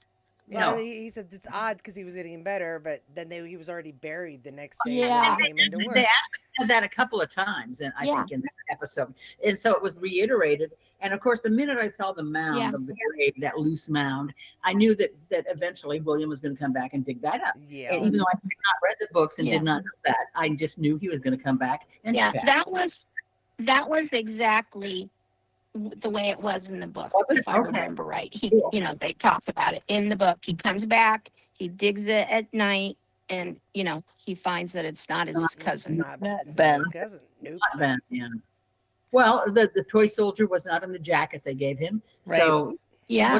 Well, No. he said it's odd because he was getting better, but then he was already buried the next day Yeah. when he came into work. They actually said that a couple of times, and I Yeah. think in this episode, and so it was reiterated. And of course, the minute I saw the mound Yeah. of the grave, that loose mound, I knew that eventually William was going to come back and dig that up. Yeah. And even though I had not read the books and Yeah. did not know that, I just knew he was going to come back and Yeah, check. that was exactly the way it was in the book, Was it? if I Okay. remember right. You know, they talked about it in the book. He comes back, he digs it at night, and you know, he finds that it's not his It's cousin. not, Not it's Ben. not his cousin. Nope. Not Ben, yeah. Well, the toy soldier was not in the jacket they gave him. So Yeah,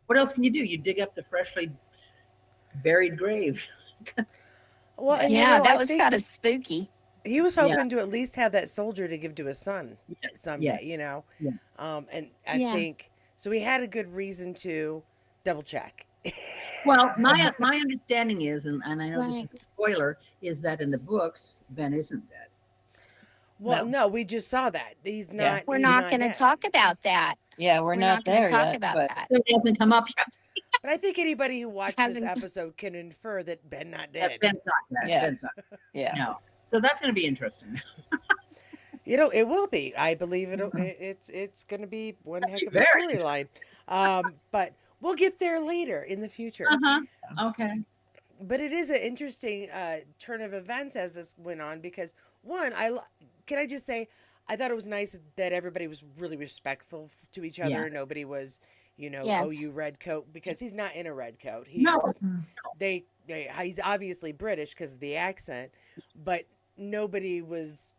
what else can you do? You dig up the freshly buried grave. Well, and, you yeah, know, that I was think kind of spooky. he was Yeah. hoping to at least have that soldier to give to his son someday, Yes. you know. Yes. And I Yeah. think so. He had a good reason to double check. Well, my understanding is, and I know this Right. is a spoiler, is that in the books, Ben isn't dead. Well, no, we just saw that he's not. Yeah. We're he's not going to dead. talk about that. Yeah, we're not gonna there talk yet. about But that. So it hasn't come up yet. But I think anybody who watched this Hasn't- episode can infer that Ben not That dead. Ben's not dead. Yeah. Ben's not. yeah. No. So that's going to be interesting. You know, it will be. I believe it's going to be one heck of a Very. storyline. But we'll get there later in the future. Uh-huh. Okay. But it is an interesting turn of events as this went on because one, can I just say, I thought it was nice that everybody was really respectful to each other. Yeah. Nobody was, you know, Yes. oh, you red coat, because he's not in a red coat. No. He's obviously British because of the accent, but nobody was,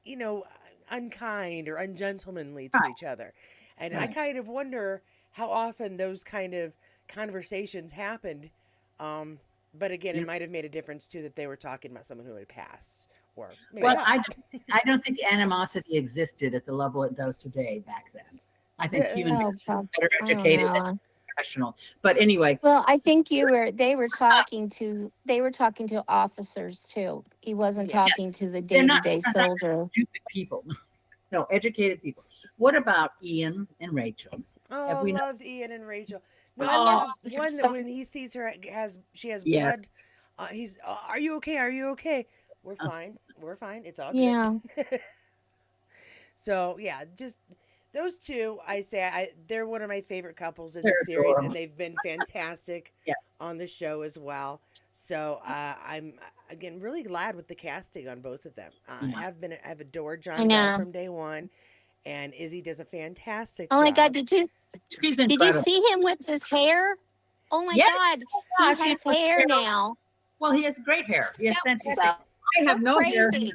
you know, unkind or ungentlemanly to Right. each other. And I Right. kind of wonder how often those kind of conversations happened. But again, Yeah. it might have made a difference too that they were talking about someone who had passed, or maybe Well, not. I don't think animosity existed at the level it does today back then. I think Yeah. human Oh, beings are prob- better I don't educated and know. professional. But anyway, Well, I think they were talking to officers too. He wasn't Yeah. talking to the They're not- day-to-day they're not soldier. stupid people. No, educated people. What about Ian and Rachel? Oh, Have I we not- loved Ian and Rachel. No, Oh, I love they're one that so- when he sees her she has Yes. blood. He's, are you okay? Are you okay? We're fine. We're fine. It's all good. Yeah. So yeah, just those two. They're one of my favorite couples in They're the series, adorable. and they've been fantastic Yes. on the show as well. So I'm again really glad with the casting on both of them. Yeah. I've adored I John Bell know. from day one, and Izzy does a fantastic Oh my job. God, did you She's incredible. see him with his hair? Oh my Yes. God, gosh, he has he has hair hair. now. Well, he has great hair. He has That was fantastic. I have no hair. crazy.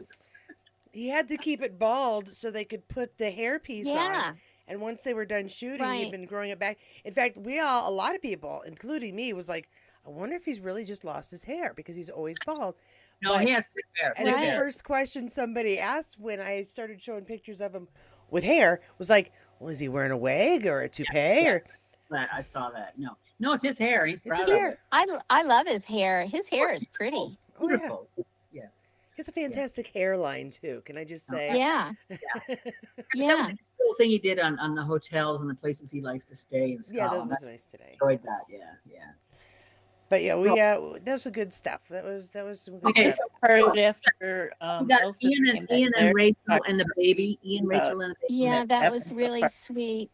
He had to keep it bald so they could put the hairpiece on. Yeah. And once they were done shooting, he had Right. been growing it back. In fact, a lot of people, including me, was like, I wonder if he's really just lost his hair because he's always bald. No, But he has thick hair. and Thick then the Right. hair. first question somebody asked when I started showing pictures of him with hair was like, well, is he wearing a wig or a toupee Yeah. or I saw that. No, it's his hair. He's it's proud his of hair? it. I love his hair. His hair is pretty. Oh yeah, Beautiful. Yes. he has a fantastic hairline too. Can I just say? Yeah. That was Yeah. a cool thing he did on the hotels and the places he likes to stay in Yeah, that Scotland. was nice today. I enjoyed that. Yeah. But yeah, that was some good stuff. That was some good Okay, stuff. Part after We got Elspeth Ian came and back Ian there, and Rachel talked and the baby. Ian, about- Rachel, and the baby. Yeah, that happened was so really far. sweet.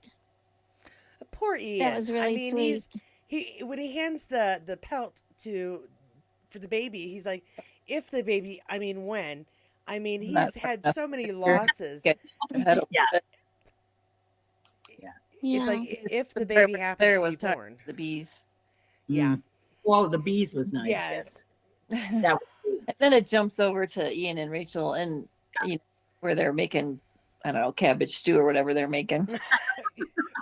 Poor Ian. That was I really mean, sweet. he when he hands the pelt for the baby, he's like, if the baby, I mean when. I mean, Not he's had enough. so many losses. Get ahead of Yeah. it. Yeah. It's like if the The baby part happens there to was be talking born. to the bees. Yeah. Well, the bees was nice. Yes. And That was sweet. then it jumps over to Ian and Rachel, and where they're making, I don't know, cabbage stew or whatever they're making.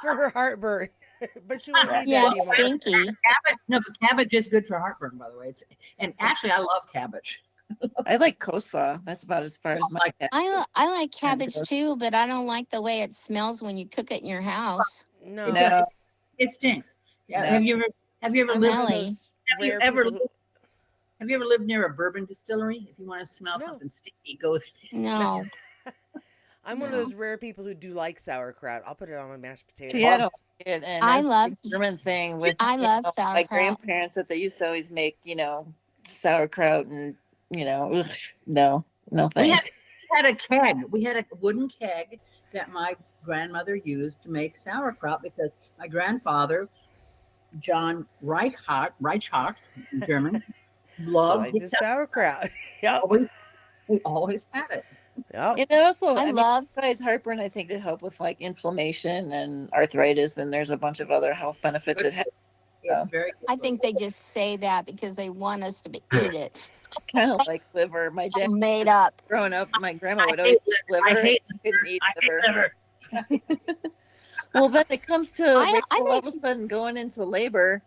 For her heartburn. But she won't need Yeah, that anymore. stinky. Cabbage, no, but cabbage is good for heartburn, by the way. And actually, I love cabbage. I like coleslaw. That's about as far as my like cat. I like cabbage too, but I don't like the way it smells when you cook it in your house. No. No. It stinks. Yeah. No. Have you ever I'm lived? one of Smelly. those Have you rare ever people who- Have you ever lived near a bourbon distillery? If you want to smell No. something stinky, go. No. I'm one of No. those rare people who do like sauerkraut. I'll put it on my mashed potatoes. See, I don't like it. And I that's love- the German thing with I love my sauerkraut. grandparents that they used to always make, sauerkraut and, ugh, no We thanks. had a keg. We had a wooden keg that my grandmother used to make sauerkraut because my grandfather, John Reichhardt in German, loved like his the sauerkraut. Yep. always. We always had it. Yep. And also, I mean, love besides heartburn, I think it help with like inflammation and arthritis, and there's a bunch of other health benefits it has. It's very good. I think they just say that because they want us to eat it. Kind of like liver. My It's dad, made up. growing up, my grandma I would always hate eat liver. liver. I hate Couldn't eat I hate liver. liver. Well, then it comes to I Rachel all of think- a sudden going into labor,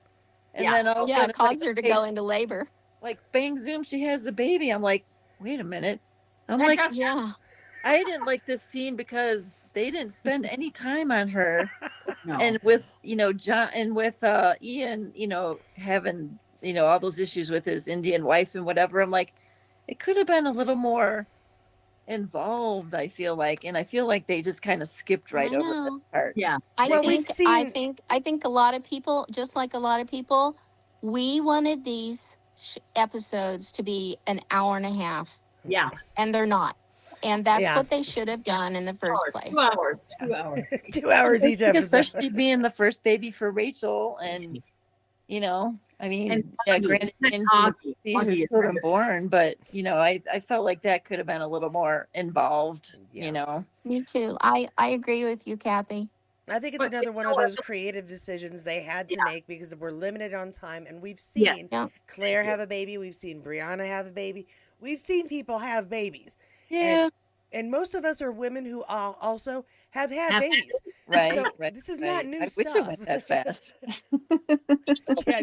and Yeah. then all of a Yeah, sudden it it's like, caused her to okay, go into labor. like bang zoom, she has the baby. I'm like, wait a minute. I'm That like, just- Yeah. I didn't like this scene because they didn't spend any time on her, No. and with John and with Ian, having all those issues with his Indian wife and whatever. I'm like, it could have been a little more involved. I feel like, and I feel like they just kind of skipped right I over know. that part. yeah. Well, we've I think a lot of people, just like a lot of people, we wanted these episodes to be an hour and a half, Yeah. and they're not. And that's Yeah. what they should have done in the first place. 2 hours. 2 hours. 2 hours each Think episode. especially being the first baby for Rachel, and I mean, And yeah, Augie. granted, And didn't Augie. see Augie his is children very- born, but I felt like that could have been a little more involved. Yeah. Me too. I agree with you, Kathy. I think it's But another you one know of what? those creative decisions they had to Yeah. make because we're limited on time. And we've Yeah. seen Yeah. Claire have a baby. We've seen Brianna have a baby. We've seen people have babies. Yeah, And most of us are women who also have had Have- babies. right, So right. this is right. not new I stuff. wish it went that fast. Yeah,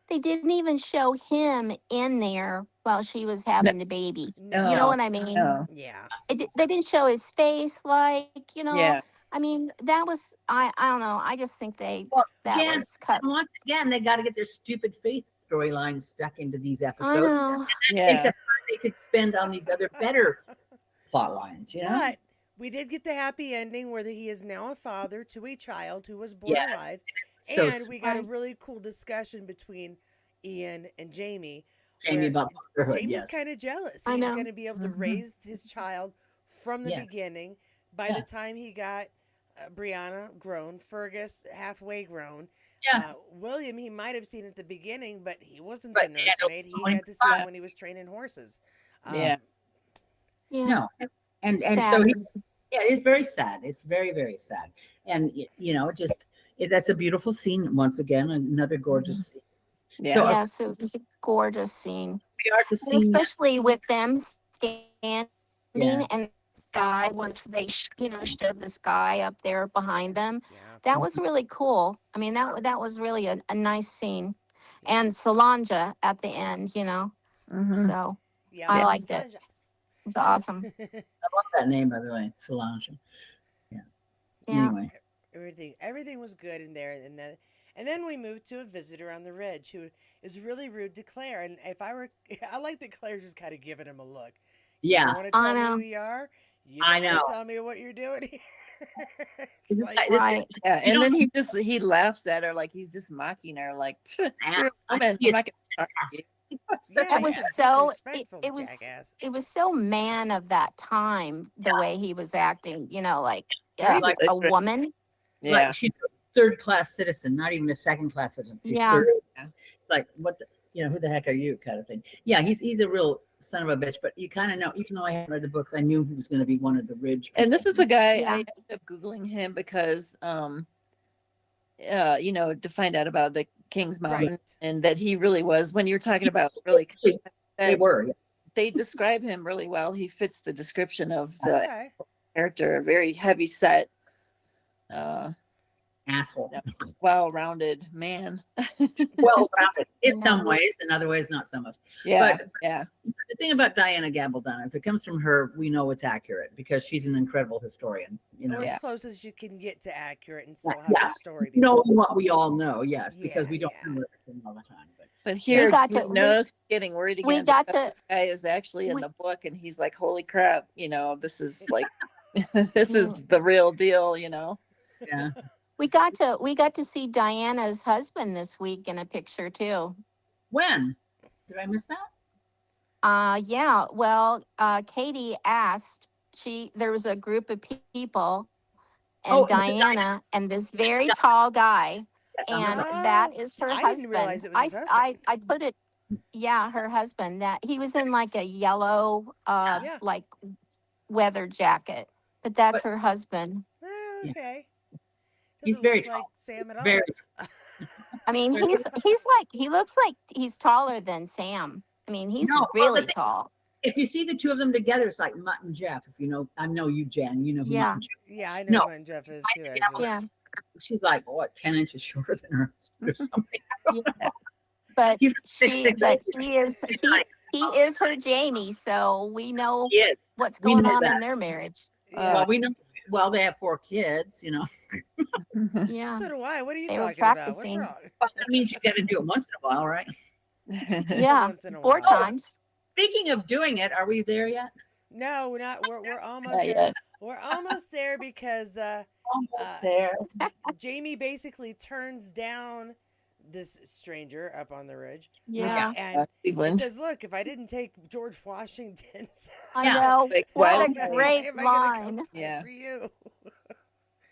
They didn't even show him in there while she was having the baby. No. You know what I mean? No. Yeah. They didn't show his face, Yeah, I mean, that was I don't know. I just think Well, that again, was cut. and once again, they got to get their stupid faith storylines stuck into these I episodes. know. yeah. It's they could spend on these other better plot lines, But we did get the happy ending where he is now a father to a child who was born Yes. alive. So And we got a Right. really cool discussion between Ian and Jamie. Jamie where about motherhood, Jamie's yes. kind of jealous. I He's know. going to be able to Mhm. raise his child from the Yeah. beginning. By Yeah. the time he got Brianna grown, Fergus halfway grown. Yeah. William, he might have seen at the beginning, but he wasn't But the he had to nursemaid. He learn had to see to him when he was training horses. Yeah. Yeah. No. And so Sad. yeah, it's very sad. It's very, very sad. And that's a beautiful scene once again, another gorgeous scene. Yeah. So Yes, it was a gorgeous scene. we are to And see especially with them standing Yeah. and guy was, showed this guy up there behind them. Yeah. That was really cool. I mean, that was really a nice scene. Yeah. And Solange at the end, Mhm. so Yeah. I Mama liked it. Sanja. It was awesome. I love that name, by the way, Solange. Yeah. Yeah. Anyway, Everything was good in there, and then we moved to a visitor on the ridge who is really rude to Claire. And if I were, I like that Claire's just kind of giving him a look. You yeah, don't want to I tell me know. who you are. You I don't want know. to tell me what you're doing here. This It's is- like, this is- Right. Yeah, You and know- then he laughs at her like he's just mocking her, like you're a woman. He I'm is not gonna talk to you. yeah, That was he's a so disrespectful it was jackass. it was so man of that time, the way he was acting, like He's like- a woman. Yeah, Like she's a third-class citizen, not even a second-class citizen. She's Yeah. third class. It's like, what the, who the heck are you, kind of thing. Yeah, he's a real son of a bitch, but you kind of know, even though I haven't read the books, I knew he was going to be one of the ridge. and this is people. the guy Yeah. I ended up googling him because to find out about the King's Mountain Right. and that he really was when you're talking about really They were. Yeah. they describe him really well. He fits the description of the Okay. character, a very heavy set, Asshole. well-rounded man. Well rounded in Yeah. some ways, in other ways, not so much. Yeah, But- yeah. The thing about Diana Gabaldon, if it comes from her, we know it's accurate because she's an incredible historian. Or Yeah. as close as you can get to accurate and still have Yeah. your story. be Knowing told. what we all know, yes, because we don't Yeah. know everything all the time. But But here, got he to- knows getting worried again. we got because to- this guy is actually in we- the book, and he's like, "Holy crap! This is like, this is the real deal." yeah, We got to see Diana's husband this week in a picture too. when did I miss that? Yeah. Well, Katie asked. There was a group of people, and Oh, Diana and this very tall guy, and Oh, that is her I husband. didn't realize it was his I husband. put it. Yeah, her husband. That he was in like a yellow, Yeah. like weather jacket, but that's But- her husband. Oh, Yeah. okay. He's Doesn't very look like tall. Sam at all. Very. I mean, he looks like he's taller than Sam. I mean, he's No, well, really the thing- tall. If you see the two of them together, it's like Mutt and Jeff. If you know, I know you, Jan. You know who Yeah. Mutt and Jeff. Yeah, I know No. who Aunt Jeff is too. Yeah, Actually. Yeah, She's like what, 10 inches shorter than her or something. but He's 6'6". he is her Jamie, so we know He is. what's We going know on that. in their marriage. Yeah. Well, we know. Well, they have 4 kids. Yeah, So do I. What are you They were talking about? What's practicing. wrong? Well, that means you got to do it once in a while, right? Yeah, Once in a 4 while. times. Speaking of doing it, are we there yet? No, we're not. We're almost Not there. yet. We're almost there because Almost there. Jamie basically turns down this stranger up on the ridge. Yeah, And Cleveland. says, "Look, if I didn't take George Washington's, I Yeah. know. Like, What why a would I- great am I gonna come line. fight Yeah. for you?"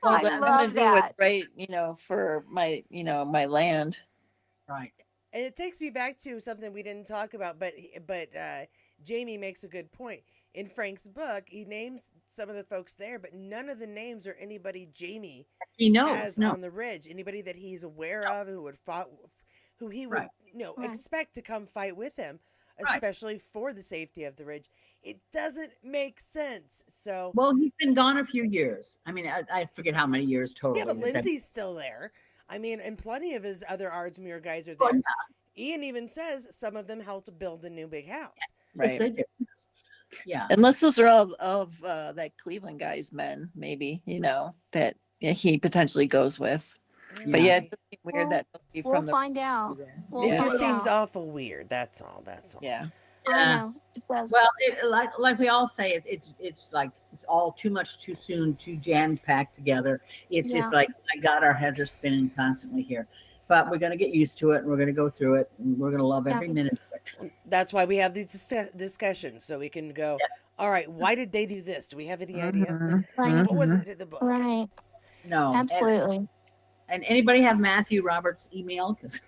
Well, I that love to do with that. right, for my, my land. Right. And it takes me back to something we didn't talk about, but Jamie makes a good point. In Frank's book, he names some of the folks there, but none of the names are anybody Jamie He knows. has No. on the ridge. Anybody that he's aware of who he would Right. Right. expect to come fight with him, Right. especially for the safety of the ridge. It doesn't make sense. So Well, he's been gone a few years. I mean, I forget how many years total. yeah, but it is. Lindsay's still there. I mean, and plenty of his other Ardsmuir guys are Well, there. yeah, Ian even says some of them helped build the new big house. yes, Right. they do. Yeah. Unless those are all of that Cleveland guy's men, maybe, that he potentially goes with. But yeah, it does seem weird that they'll be We'll from the. find out. We'll It Yeah. just find seems out. awful weird. That's all. That's all. Yeah. I Yeah. know. It does. Well, like we all say, it's like it's all too much too soon, too jammed packed together. It's just Yeah. like, my God, our heads are spinning constantly here. But we're gonna get used to it, and we're gonna go through it, and we're gonna love every Yeah. minute of it. That's why we have these discussions so we can go. Yes. All right, why did they do this? Do we have any idea? Mhm, Right. What was mhm. it in the book? Right. No, Absolutely. And anybody have Matthew Roberts' email? Because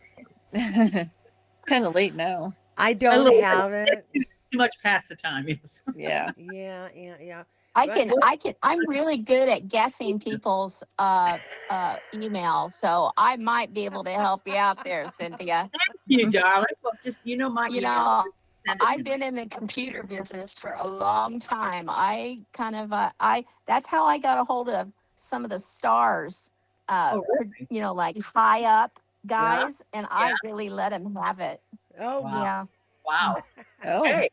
Kind of late now. I A don't little have it. too much past the time. Yes. Yeah. Yeah. I'm really good at guessing people's emails, so I might be able to help you out there, Cynthia. You darling. Well, just my You email. know, I've been in the computer business for a long time. I kind of that's how I got a hold of some of the stars, Oh, really? you know, like high up Yeah. guys, and I really let them have it. Oh, Wow. Yeah. Wow. Oh, Hey,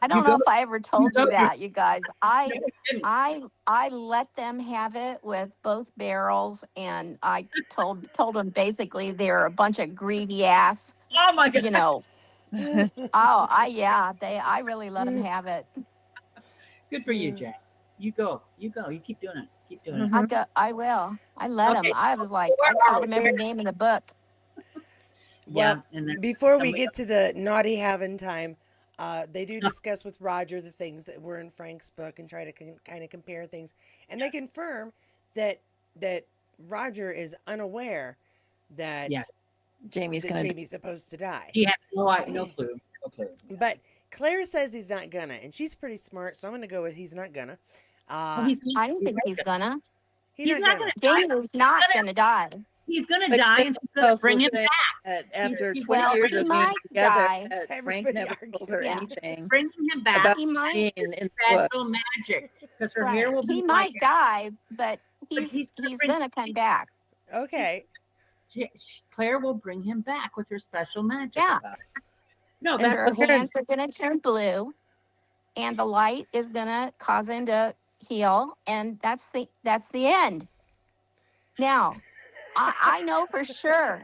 I don't you know go. if I ever You told go. you that, you guys. No, you didn't. I let them have it with both barrels, and I told them basically they're a bunch of greedy ass, Oh my you God. know. Oh, I really let them have it. Good for you, Jack. You go. You go. You keep doing it. Keep doing it. Mhm. I will. I let them. Okay. I was like, Where I can't are we? remember the name of the book. Well, Yeah, and then before we somebody. get to the naughty having time, they do discuss with Roger the things that were in Frank's book and try to kind of compare things, and they confirm that that Roger is unaware that Yes, Jamie's that gonna. Jamie's supposed to die. he has no clue. No clue. Yeah. But Claire says he's not gonna, and she's pretty smart, so I'm gonna go with he's not gonna. Oh, Uh, he's not. I don't think he's gonna. he's He's not not gonna. gonna die. Jamie is not gonna die. He's gonna But die, you and she's gonna also bring him say back. that after He's 20 Well, years he of being might together, die. that Frank Everybody never told her argues. Yeah, anything Bring him back. about he might. being in the book. Special magic, because her hair Right, will he be like. might die, but But he's he's gonna gonna come back. Okay. Claire will bring him back with her special magic Yeah, about it. No, And that's her the whole. hands are gonna turn blue, and the light is gonna cause him to heal, and that's the end. Now, I know for sure.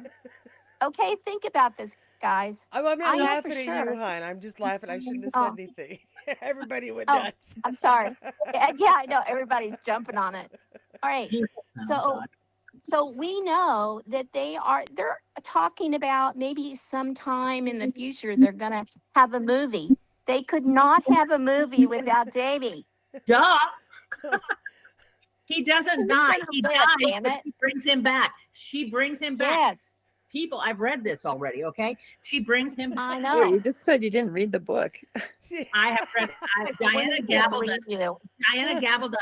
Okay, think about this, guys. I'm not I know for laughing at sure. you, hon. I'm just laughing. I shouldn't have said Oh, anything. Everybody went oh, nuts. I'm sorry. Yeah, I know everybody's jumping on it. All right, Oh so God. we know that they're talking about maybe sometime in the future they're gonna have a movie. They could not have a movie without Jamie. Duh. He doesn't Who's die. gonna He live, dies, damn but it? she brings him back. She brings him back. Yes, People, I've read this already. Okay, she brings him. I Wait, know. you just said you didn't read the book. I have read. We're Diana gonna Gabaldon. review. Diana Gabaldon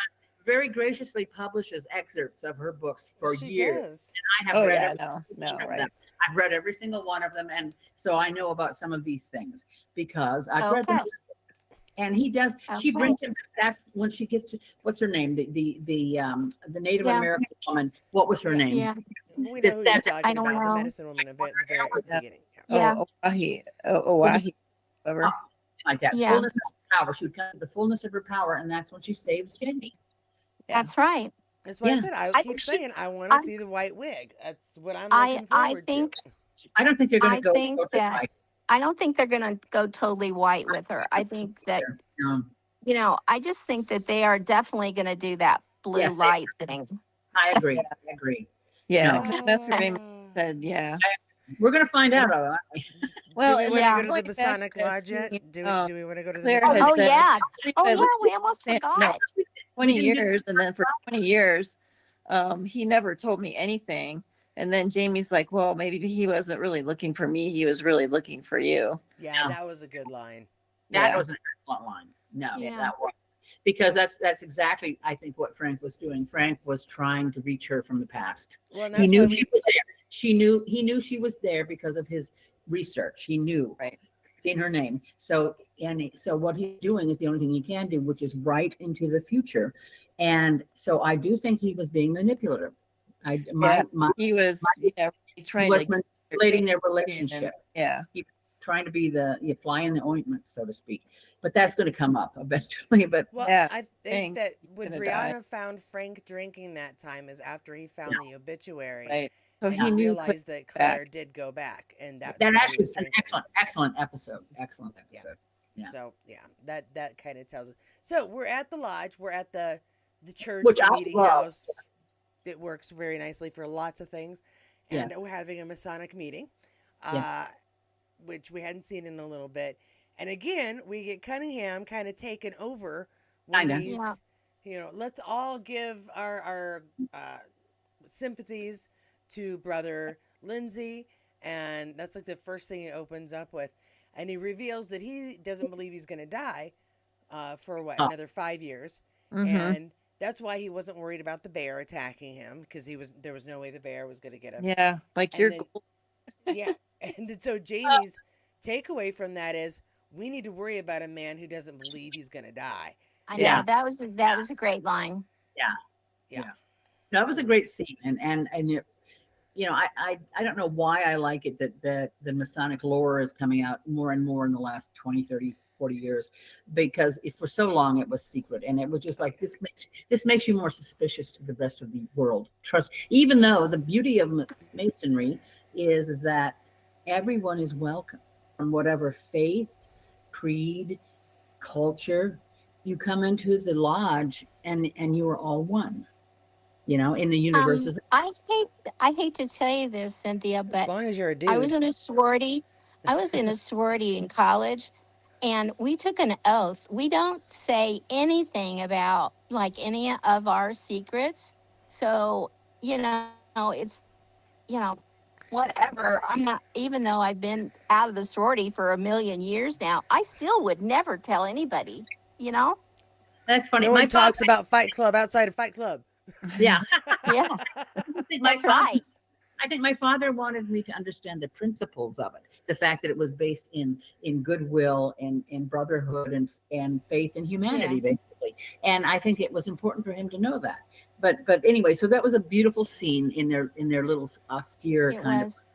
very graciously publishes excerpts of her books for She years. does. I have Oh read yeah, every no, one of right. them. I've read every single one of them, and so I know about some of these things because I've read them. Okay, And he does. She okay. brings him. That's when she gets to what's her name? The Native Yeah, American woman. What was her Yeah. name? yeah, We The know who you're set. I talking don't about. The know. medicine woman at the very at the Yeah. beginning. Yeah. Yeah, Oh, Owahi, whatever. Like that. yeah, Fullness of power. She would come to the fullness of her power, and that's when she saves Jamie. Yeah. that's right. That's why I Yeah. said I I keep think saying I want to I, see the white wig. That's what I'm I looking forward to. think I don't think they're going to I go. think that Like, I don't think they're gonna go totally white with her. I think that um, I just think that they are definitely gonna do that blue yes, light thing. I agree. I agree. Yeah, No. because that's what Raymond said. Yeah. We're going to find And out. Aren't we? well, Do we and want then to Yeah. go to the going back to Masonic that Lodge yet? scene, Do we want to go to the Claire Masonic had Oh said, yeah. she Oh said, yeah. We almost no, forgot. 20 didn't get- years, and then for 20 years, he never told me anything. And then Jamie's like, well, maybe he wasn't really looking for me. He was really looking for you. Yeah, Yeah. that was a good line. That Yeah. was an excellent line. No, Yeah. that was because that's exactly I think what Frank was doing. Frank was trying to reach her from the past. Well, and He that's knew why she was there. He knew she was there because of his research. He knew. Right. Seen her name. So what he's doing is the only thing he can do, which is right into the future. And so I do think he was being manipulative. Yeah. He was really He trying was to manipulating their and, relationship. yeah. Trying to be the fly in the ointment, so to speak. But that's going to come up eventually. But Well, Yeah, I Frank think that when gonna Brianna found Frank drinking that time is after he found the obituary Right. So and he he knew realized that back. Claire did go back, and that's that why he actually was is an drinking. excellent episode. Excellent episode. Yeah. So yeah, that kind of tells us. So we're at the lodge. We're at the church, Which the I meeting love. house. It works very nicely for lots of things, Yes. and we're having a Masonic meeting, Yes. which we hadn't seen in a little bit. And again, we get Cunningham kind of taken over when Kinda. he's, Yeah. let's all give our sympathies to brother Lindsay, and that's like the first thing he opens up with, and he reveals that he doesn't believe he's going to die for what, Oh. another 5 years, Mhm. and that's why he wasn't worried about the bear attacking him, because there was no way the bear was going to get him. Yeah. Like And your then- goal. Yeah, and so Jamie's takeaway from that is, we need to worry about a man who doesn't believe he's going to die. I Yeah. know that was a great line. Yeah. Yeah. That was a great scene. And I don't know why I like it that the Masonic lore is coming out more and more in the last 20, 30, 40 years, because for so long it was secret, and it was just like, this makes you more suspicious to the rest of the world. Trust, even though the beauty of Masonry is that everyone is welcome from whatever faith, creed, culture. You come into the lodge and you are all one. In the universe. I hate to tell you this, Cynthia, As but long as you're a dude. I was in a sorority. I was in a sorority in college, and we took an oath. We don't say anything about like any of our secrets. So, it's, you know, whatever. I'm not, even though I've been out of the sorority for a million years now, I still would never tell anybody, you know? That's funny. No My one father, talks about Fight Club outside of Fight Club. yeah. Yeah, that's right. I think my father wanted me to understand the principles of it, the fact that it was based in goodwill and in brotherhood and faith and humanity, basically. And I think it was important for him to know that. But anyway, so that was a beautiful scene in their little austere It kind was.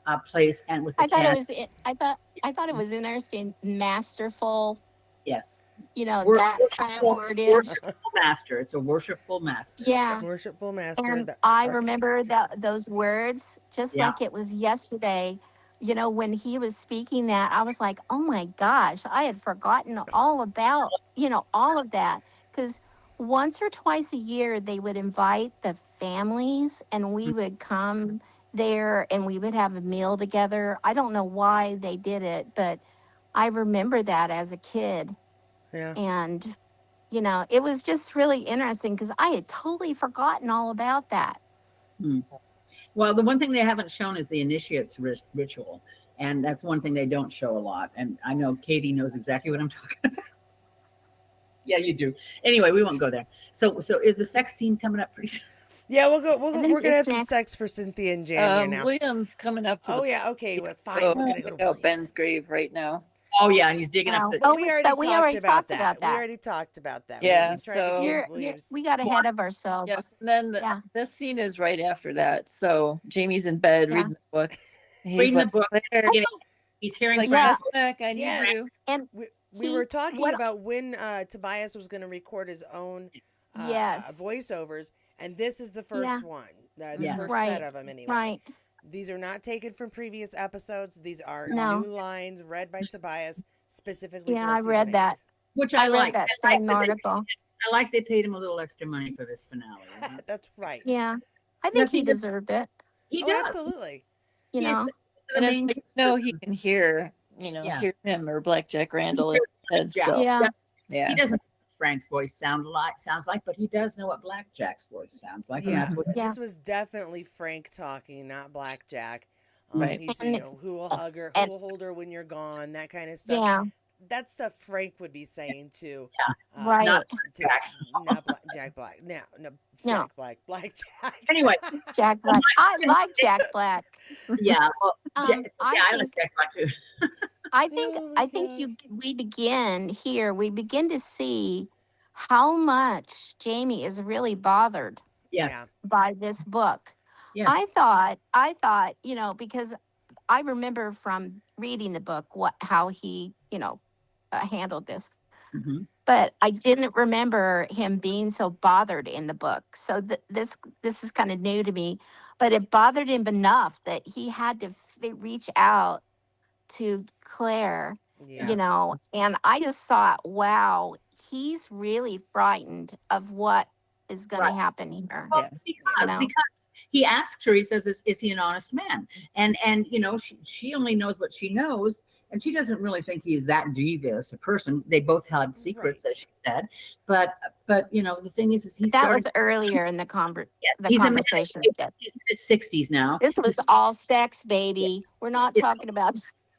of place, and with the I thought cat. I thought it was interesting, masterful. Yes, That kind of wordage. worshipful master. It's a worshipful master. Yeah. Worshipful master. And The I architect. remember those words just Yeah. like it was yesterday. When he was speaking that, I was like, oh my gosh, I had forgotten all about, all of that. Because once or twice a year, they would invite the families and we would come there and we would have a meal together. I don't know why they did it, but I remember that as a kid. Yeah. And it was just really interesting because I had totally forgotten all about that. Well, the one thing they haven't shown is the initiate's ritual, and that's one thing they don't show a lot. And I know Katie knows exactly what I'm talking about. Yeah, you do. Anyway, we won't go there. So is the sex scene coming up pretty soon? Yeah, we're think gonna have it's some next. sex for Cynthia and Jan here now. William's coming up to Oh the yeah, okay, well, fine. so We're gonna check go to out William. Ben's grave right now. Oh yeah, and he's digging up Oh, the. But oh, we but already we talked already about talked that. about We that. already talked about that. Yeah, We tried to so- get Williams. We got ahead of ourselves. Yes, and then Yeah. this scene is right after that. So Jamie's in bed Yeah. reading the book. And he's Reading like, the book. "Claire," He's hearing like, Yeah. Masonic, I need Yes. you. And We he- were talking what- about when Tobias was going to record his own Yes. voiceovers, and this is the first Yeah. one, the Yes. first Right. set of them anyway. right. These are not taken from previous episodes. These are No. new lines read by Tobias specifically Yeah, for I season read that. 8. which I I read like. that I like same that they- article. I like they paid him a little extra money for this finale. That's right. Yeah. I think Yes, he he does. deserved it. He Oh, does. absolutely. You know. And it's like, he can hear, Yeah. hear him or Blackjack Randall in his head Yeah. still. Yeah. Yeah. He doesn't know what Frank's voice sounds like, but he does know what Blackjack's voice sounds like. And Yeah. that's what Yeah. This was definitely Frank talking, not Blackjack. Right. He's, And who will hug her, who and- will hold her when you're gone, that kind of stuff. Yeah. That stuff Frank would be saying to, Right. not to Jack. not Jack Black. No, Jack Black, Blackjack. Anyway, Jack Black. I like Jack Black. yeah. Well, Um, yeah, I I like think Jack Black too. I think Oh my I think gosh. we begin to see how much Jamie is really bothered Yes. by this book. Yes. I thought, because I remember from reading the book how he, handled this, Mhm. but I didn't remember him being so bothered in the book. So this is kind of new to me, but it bothered him enough that he had to reach out to Claire, Yeah. and I just thought, wow, he's really frightened of what is going Right. to happen here. Well, Yeah. because he asks her, he says, is he an honest man? And she only knows what she knows, and she doesn't really think he's that devious a person. They both had secrets, as she said. But the thing is he's That was earlier in the he's a man. conversation. He's in his 60s now. This was all sex, baby. We're not Yeah. talking about.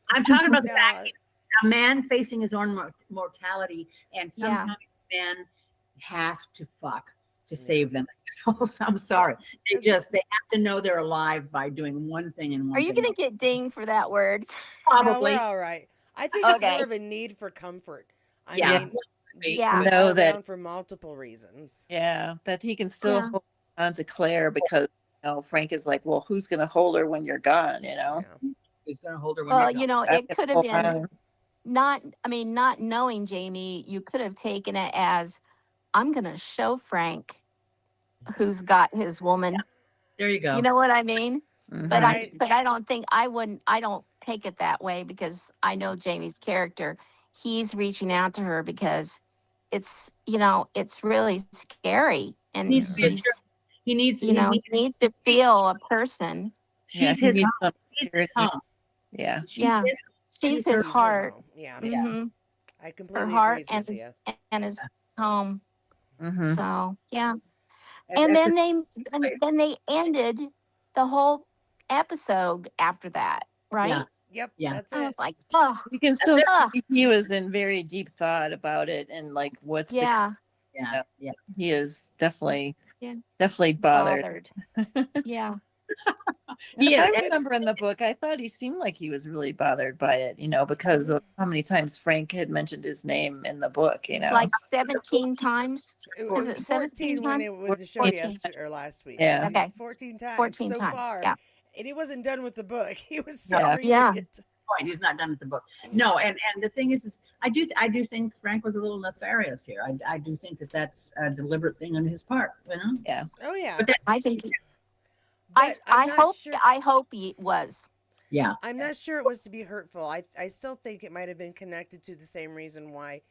I'm talking about the No, fact he's a man facing his own mortality, and Yeah. sometimes men have to fuck to save themselves. I'm sorry. They have to know they're alive by doing one thing and one Are you thing going to get dinged for that word? No, probably. we're all right. I think it's Okay. more of a need for comfort. I Yeah. mean, these Yeah. people Know are that- around for multiple reasons. Yeah, that he can still Yeah. hold on to Claire because Frank is like, well, who's gonna hold her when you're gone? Yeah. Who's going to hold her when Well, you're gone? it could have Hold been on. not knowing Jamie, you could have taken it as, I'm going to show Frank who's got his woman. There you go. You know what I mean? Mhm. But Right. I don't think I don't take it that way because I know Jamie's character. He's reaching out to her because it's, it's really scary. And He needs to be he's, assured. He needs, he needs to feel a person. Yeah, she's he his needs home. some He's his security. home. Yeah. She's Yeah. his, She's his She's her heart. home. Yeah. Yeah. Mhm. I Her completely heart agree, Cynthia. and his home. Mhm. So yeah. That's And his then they ended the whole episode after that, right? Yeah. Yep. Yeah. That's I it. was like, oh, You can still Ugh. see he was in very deep thought about it and like what's to yeah, Yeah. Yeah. he is definitely Yeah. definitely bothered. Yeah. He I is. remember in the book, I thought he seemed like he was really bothered by it, because of how many times Frank had mentioned his name in the book, Like 17 times. It Is was it 17 14 when times? it with the show 14. yesterday or last week. Yeah. Okay. 14 times 14 so times. far. Yeah. And he wasn't done with the book. He was No. still reading Yeah. it. Point. He's not done with the book. No, and the thing is I do think Frank was a little nefarious here. I do think that's a deliberate thing on his part. Yeah. Oh yeah. But that, I think But I'm not sure. I hope he was. yeah. I'm not sure it was to be hurtful. I still think it might have been connected to the same reason why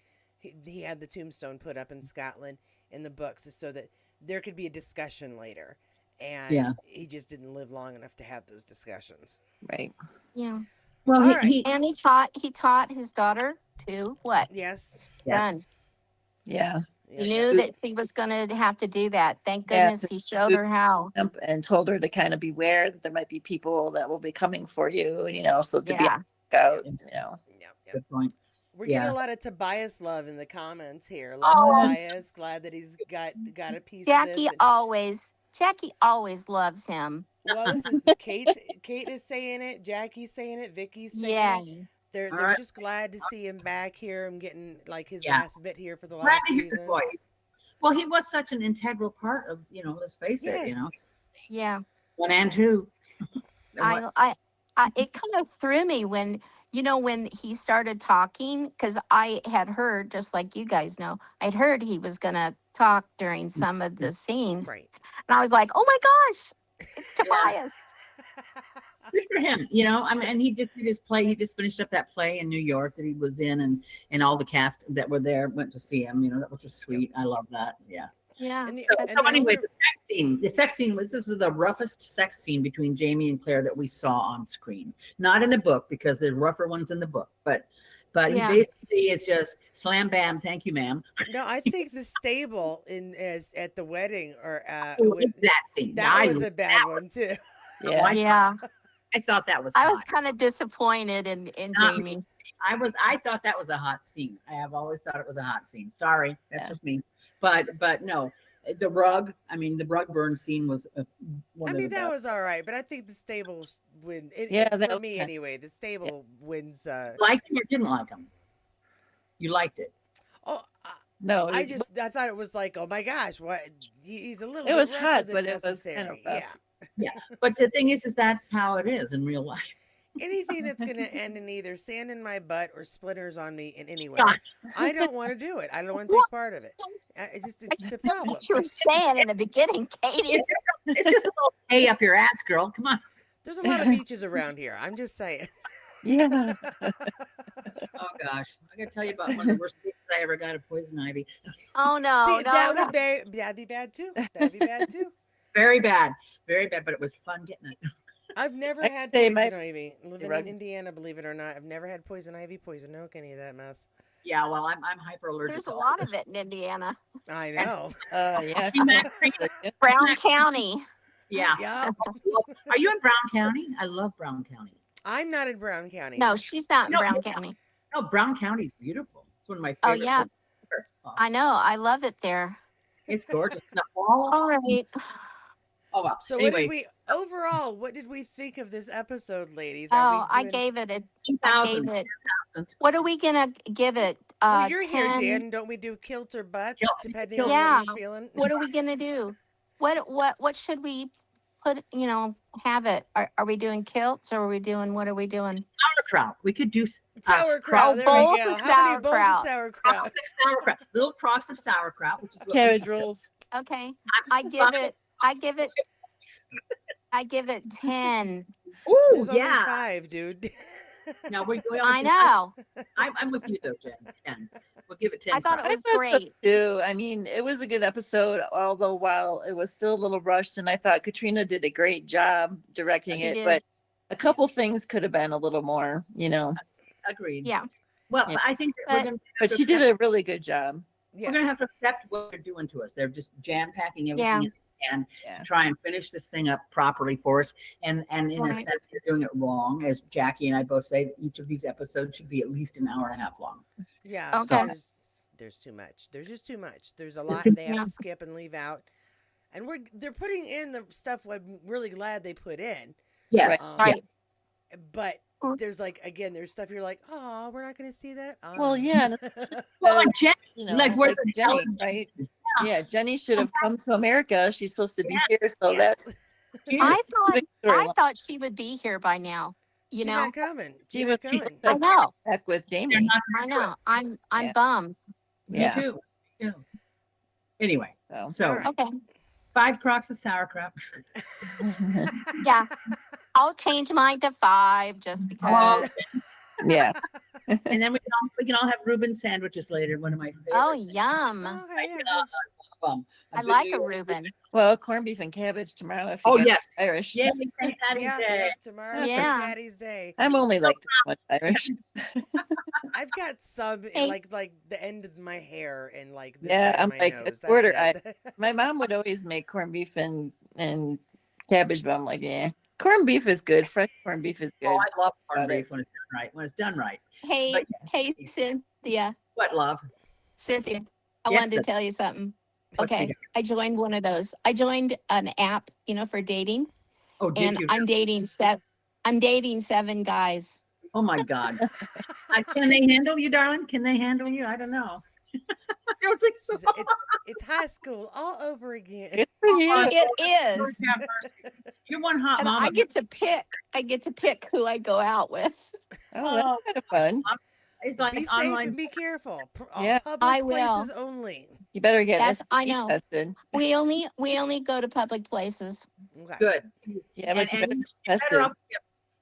he had the tombstone put up in Scotland in the books, is so that there could be a discussion later. And Yeah. he just didn't live long enough to have those discussions. Right. Yeah. Well, All right. And he taught his daughter to what? Yes. Done. Yeah. Yep. He knew that she was going to have to do that. Thank Yeah, goodness he showed her how. And told her to kind of beware that there might be people that will be coming for you, so to be Yeah. on the lookout, Yep. Yep. good point. We're Yeah. getting a lot of Tobias love in the comments here. Love Tobias. Glad that he's got a piece of Jackie this. Jackie always loves him. Well, this is Kate. Kate is saying it. Jackie's saying it. Vicky's saying Yeah. it. They're All they're right. just glad to see him back here. I'm getting like his Yeah. last bit here for the Glad last to hear his season. voice. Well, he was such an integral part of, let's face Yes. it, Yeah. 1 and 2. I it kind of threw me when he started talking, because I had heard, just like you guys know, I'd heard he was gonna talk during some of the scenes, Right. and I was like, oh my gosh, it's Tobias. Good for him, and he just did his play. He just finished up that play in New York that he was in, and all the cast that were there went to see him. That was just sweet. I love that. Yeah. Yeah. And the, So, and so the anyway, older- the sex scene was the roughest sex scene between Jamie and Claire that we saw on screen. Not in the book, because there's rougher ones in the book, but Yeah. he basically is just slam bam, thank you, ma'am. no, I think the stable is at the wedding or That scene. that was a bad one too. Yeah. Yeah. I thought that was. I was hot. kind of disappointed in Not Jamie. I thought that was a hot scene. I have always thought it was a hot scene. Sorry, that's Yeah. just me. But no, the rug. I mean, the rug burn scene was one I of mean, the that best. was all right, but I think the stable win. Yeah, that for was me kind- anyway. The stable wins. Liked him or didn't like him? You liked it. Oh, No, I thought it was like, oh my gosh, what? He's a little. It bit was rougher hot, than but it was necessary. kind of rough. Yeah. But the thing is that's how it is in real life. Anything that's going to end in either sand in my butt or splinters on me in any way, God. I don't want to do it. I don't want to take part of it. It's a problem. What you were saying in the beginning, Katie. It's just a little hay up your ass, girl. Come on. There's a lot of beaches around here. I'm just saying. Yeah. Oh gosh, I gotta tell you about one of the worst things I ever got of poison ivy. Oh no, See, no, that no. would that'd be bad too. That'd be bad too. Very bad, but it was fun getting it. I've never I had say poison my- ivy. Living rug- in Indiana, believe it or not, I've never had poison ivy, poison oak, any of that mess. Yeah, well, I'm hyper allergic. There's to a all lot this. of it in Indiana. I know. Yeah. Brown County. Yeah. Yeah. Are you in Brown County? I love Brown County. I'm not in Brown County. No, she's not in No, Brown yeah. County. No, Brown County is beautiful. It's one of my Oh favorite. yeah, Oh, I know. I love it there. it's gorgeous. In the fall, All right. Oh well. So Anyway, what did we think of this episode, ladies? Oh, I doing, gave it a. I 10,000. gave it. What are we gonna give it? well, you're here, 10. Jan. Don't we do kilts or butts, Kilt. depending Kilt. on Yeah. what you're feeling? What are we gonna do? What should we put? Have it? Are we doing kilts or are we doing? What are we doing? Sauerkraut. We could do Sauerkraut. Oh, There we bowls go. of How many bowls of sauerkraut. sauerkraut? sauerkraut. Little crocks of sauerkraut, which is what Cabbage rolls. Okay, I give it. I give it. I give it 10. Ooh, There's only yeah. 5, dude. Now we I know. I'm with you though, Jen. 10. We'll give it 10. I thought it I was thought so great. too. I mean, it was a good episode, although while it was still a little rushed, and I thought Katrina did a great job directing She it, did. but a couple things could have been a little more, Agreed. Yeah. Well, Yeah. I think that But- we're going But she did a really good job. Yes. we're going to have to accept what they're doing to us. They're just jam packing everything Yeah. in and Yeah. try and finish this thing up properly for us. And in a Right. sense, they're doing it wrong, as Jackie and I both say. Each of these episodes should be at least an hour and a half long. Yeah. Okay. There's too much. There's just too much. There's a lot they have Yeah. to skip and leave out. And they're putting in the stuff I'm really glad they put in. Yes. Right. But there's there's stuff you're like, oh, we're not gonna see that. Well, yeah, and Well, like Jen, like where the Jenny, hell- right? Yeah, Jenny should have come to America. She's supposed to be here, so Yes. that's I a thought. big I storyline. thought she would be here by now. You She's know. not coming. She She's was not coming. I know. back with they're Jamie. not I know. I'm Yeah. bummed. Yeah. Me too. Anyway, So so All right. Okay. 5 crocks of sauerkraut. Yeah. I'll change mine to 5 just because. yeah. And then we can all have Reuben sandwiches later. One of my favorites. Oh, yum. Oh, hey, I like a Reuben. Well, corned beef and cabbage tomorrow. If you Oh guys yes. are Irish. Yay, St. Patty's yeah, Day. tomorrow's Yeah. Daddy's Day. I'm only like this much Irish. I've got some Hey. in like the end of my hair and like the Yeah, side of I'm my like a nose. quarter. That's it. My mom would always make corned beef and cabbage, but I'm like, yeah, corned beef is good. Fresh corned beef is good. Oh, I love corned Got it. beef when it's done right. When it's done right. Hey, But- hey, Cynthia. What, love? Cynthia, I Yes, wanted to sir. tell you something. What's the Okay. difference? I joined one of those. I joined an app, for dating, Oh, did and you? I'm dating 7 guys. Oh my God. Can they handle you, darling? Can they handle you? I don't know. I don't think so. She's- it's high school all over again. Good for you. It is. Lord have mercy. You're one hot And mama. I get to pick who I go out with. Oh, that's kind of fun. It's like Be safe online. and be careful. Yeah. Public I will. places only. You better get I STD know. tested. We only go to public places. Okay. Good. Yeah, but you better And get better tested. off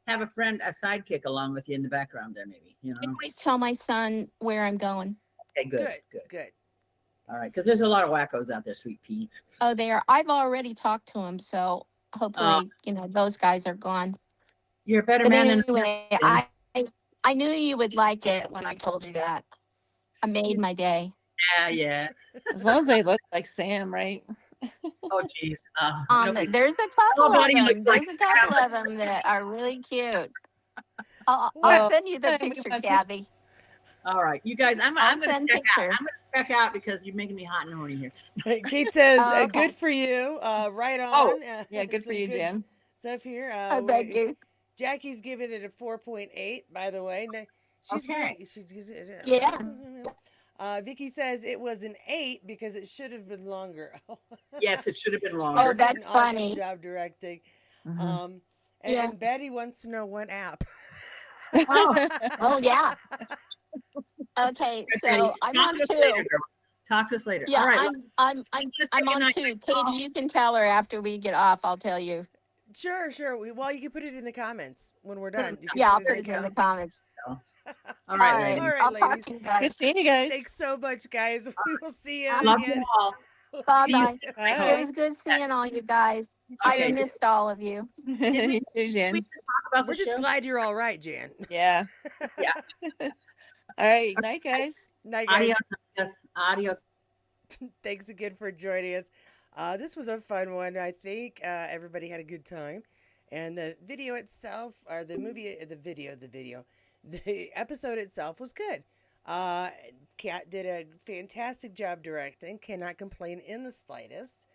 have a friend, a sidekick along with you in the background there, maybe. I always tell my son where I'm going. Okay, good, Good. good. Good. All right, because there's a lot of wackos out there, sweet pea. Oh, I've already talked to him, so hopefully, those guys are gone. You're a better But man than anyway, I knew you would like it when I told you that. I made my day. yeah. As long as they look like Sam, right? Oh, geez. There's a couple of Nobody them. looks like There's a couple of them that are really cute. I'll Well, send you the yeah, we picture, want Kathy. All right, you guys. I'm I'll going to send check out. I'm pictures. going to check out because you're making me hot and horny here. Kate says, Oh, okay. "Good for you." Right on. Oh, Yeah, good for some you, Jan. Stuff here. I beg you. Jackie's giving it a 4.8. By the way, she's Okay. Yeah. Vicky says it was an 8 because it should have been longer. Yes, it should have been Oh, longer. that's An awesome funny. job directing. Mhm. Yeah. And Betty wants to know what app. Oh, yeah. Okay, so I'm Talk on to us 2. later, girl. Talk to us later. Yeah, All right. I'm Just say on goodnight. 2. Katie, you can tell her after we get off. I'll tell you. Sure. Well, you can put it in the comments when we're done. You can Yeah, I'll it put it in the comments. All All right, right, ladies. All right, I'll talk ladies. to you Good guys. seeing you guys. Thanks so much, guys. We will see you Love again. you all. Bye See you bye. soon. Bye. It was good seeing all you guys. Okay. I missed all of you. You too, Jan. We can talk about We're the just show. glad you're all right, Jan. Yeah. Yeah. All right. Night, guys. Night, guys. Adios. Adios. Thanks again for joining us. This was a fun one. I think everybody had a good time. And the video itself, or the episode itself was good. Kat did a fantastic job directing. Cannot complain in the slightest.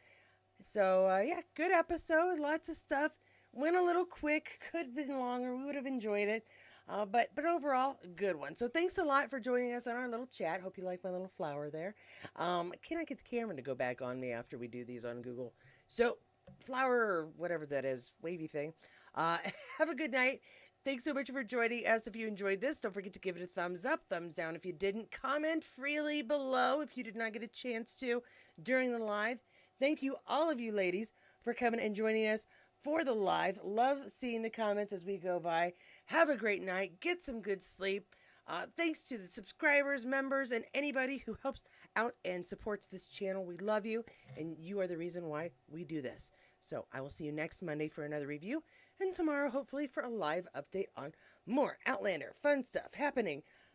So, yeah, good episode. Lots of stuff. Went a little quick. Could have been longer. We would have enjoyed it. But overall, good one. So thanks a lot for joining us on our little chat. Hope you like my little flower there. Can I get the camera to go back on me after we do these on Google? So, flower or whatever that is, wavy thing. Uh, have a good night. Thanks so much for joining us. If you enjoyed this, don't forget to give it a thumbs up, thumbs down if you didn't. Comment freely below if you did not get a chance to during the live. Thank you, all of you ladies, for coming and joining us for the live. Love seeing the comments as we go by. Have a great night. Get some good sleep. Thanks to the subscribers, members, and anybody who helps out and supports this channel. We love you, and you are the reason why we do this. So I will see you next Monday for another review, and tomorrow, hopefully, for a live update on more Outlander fun stuff happening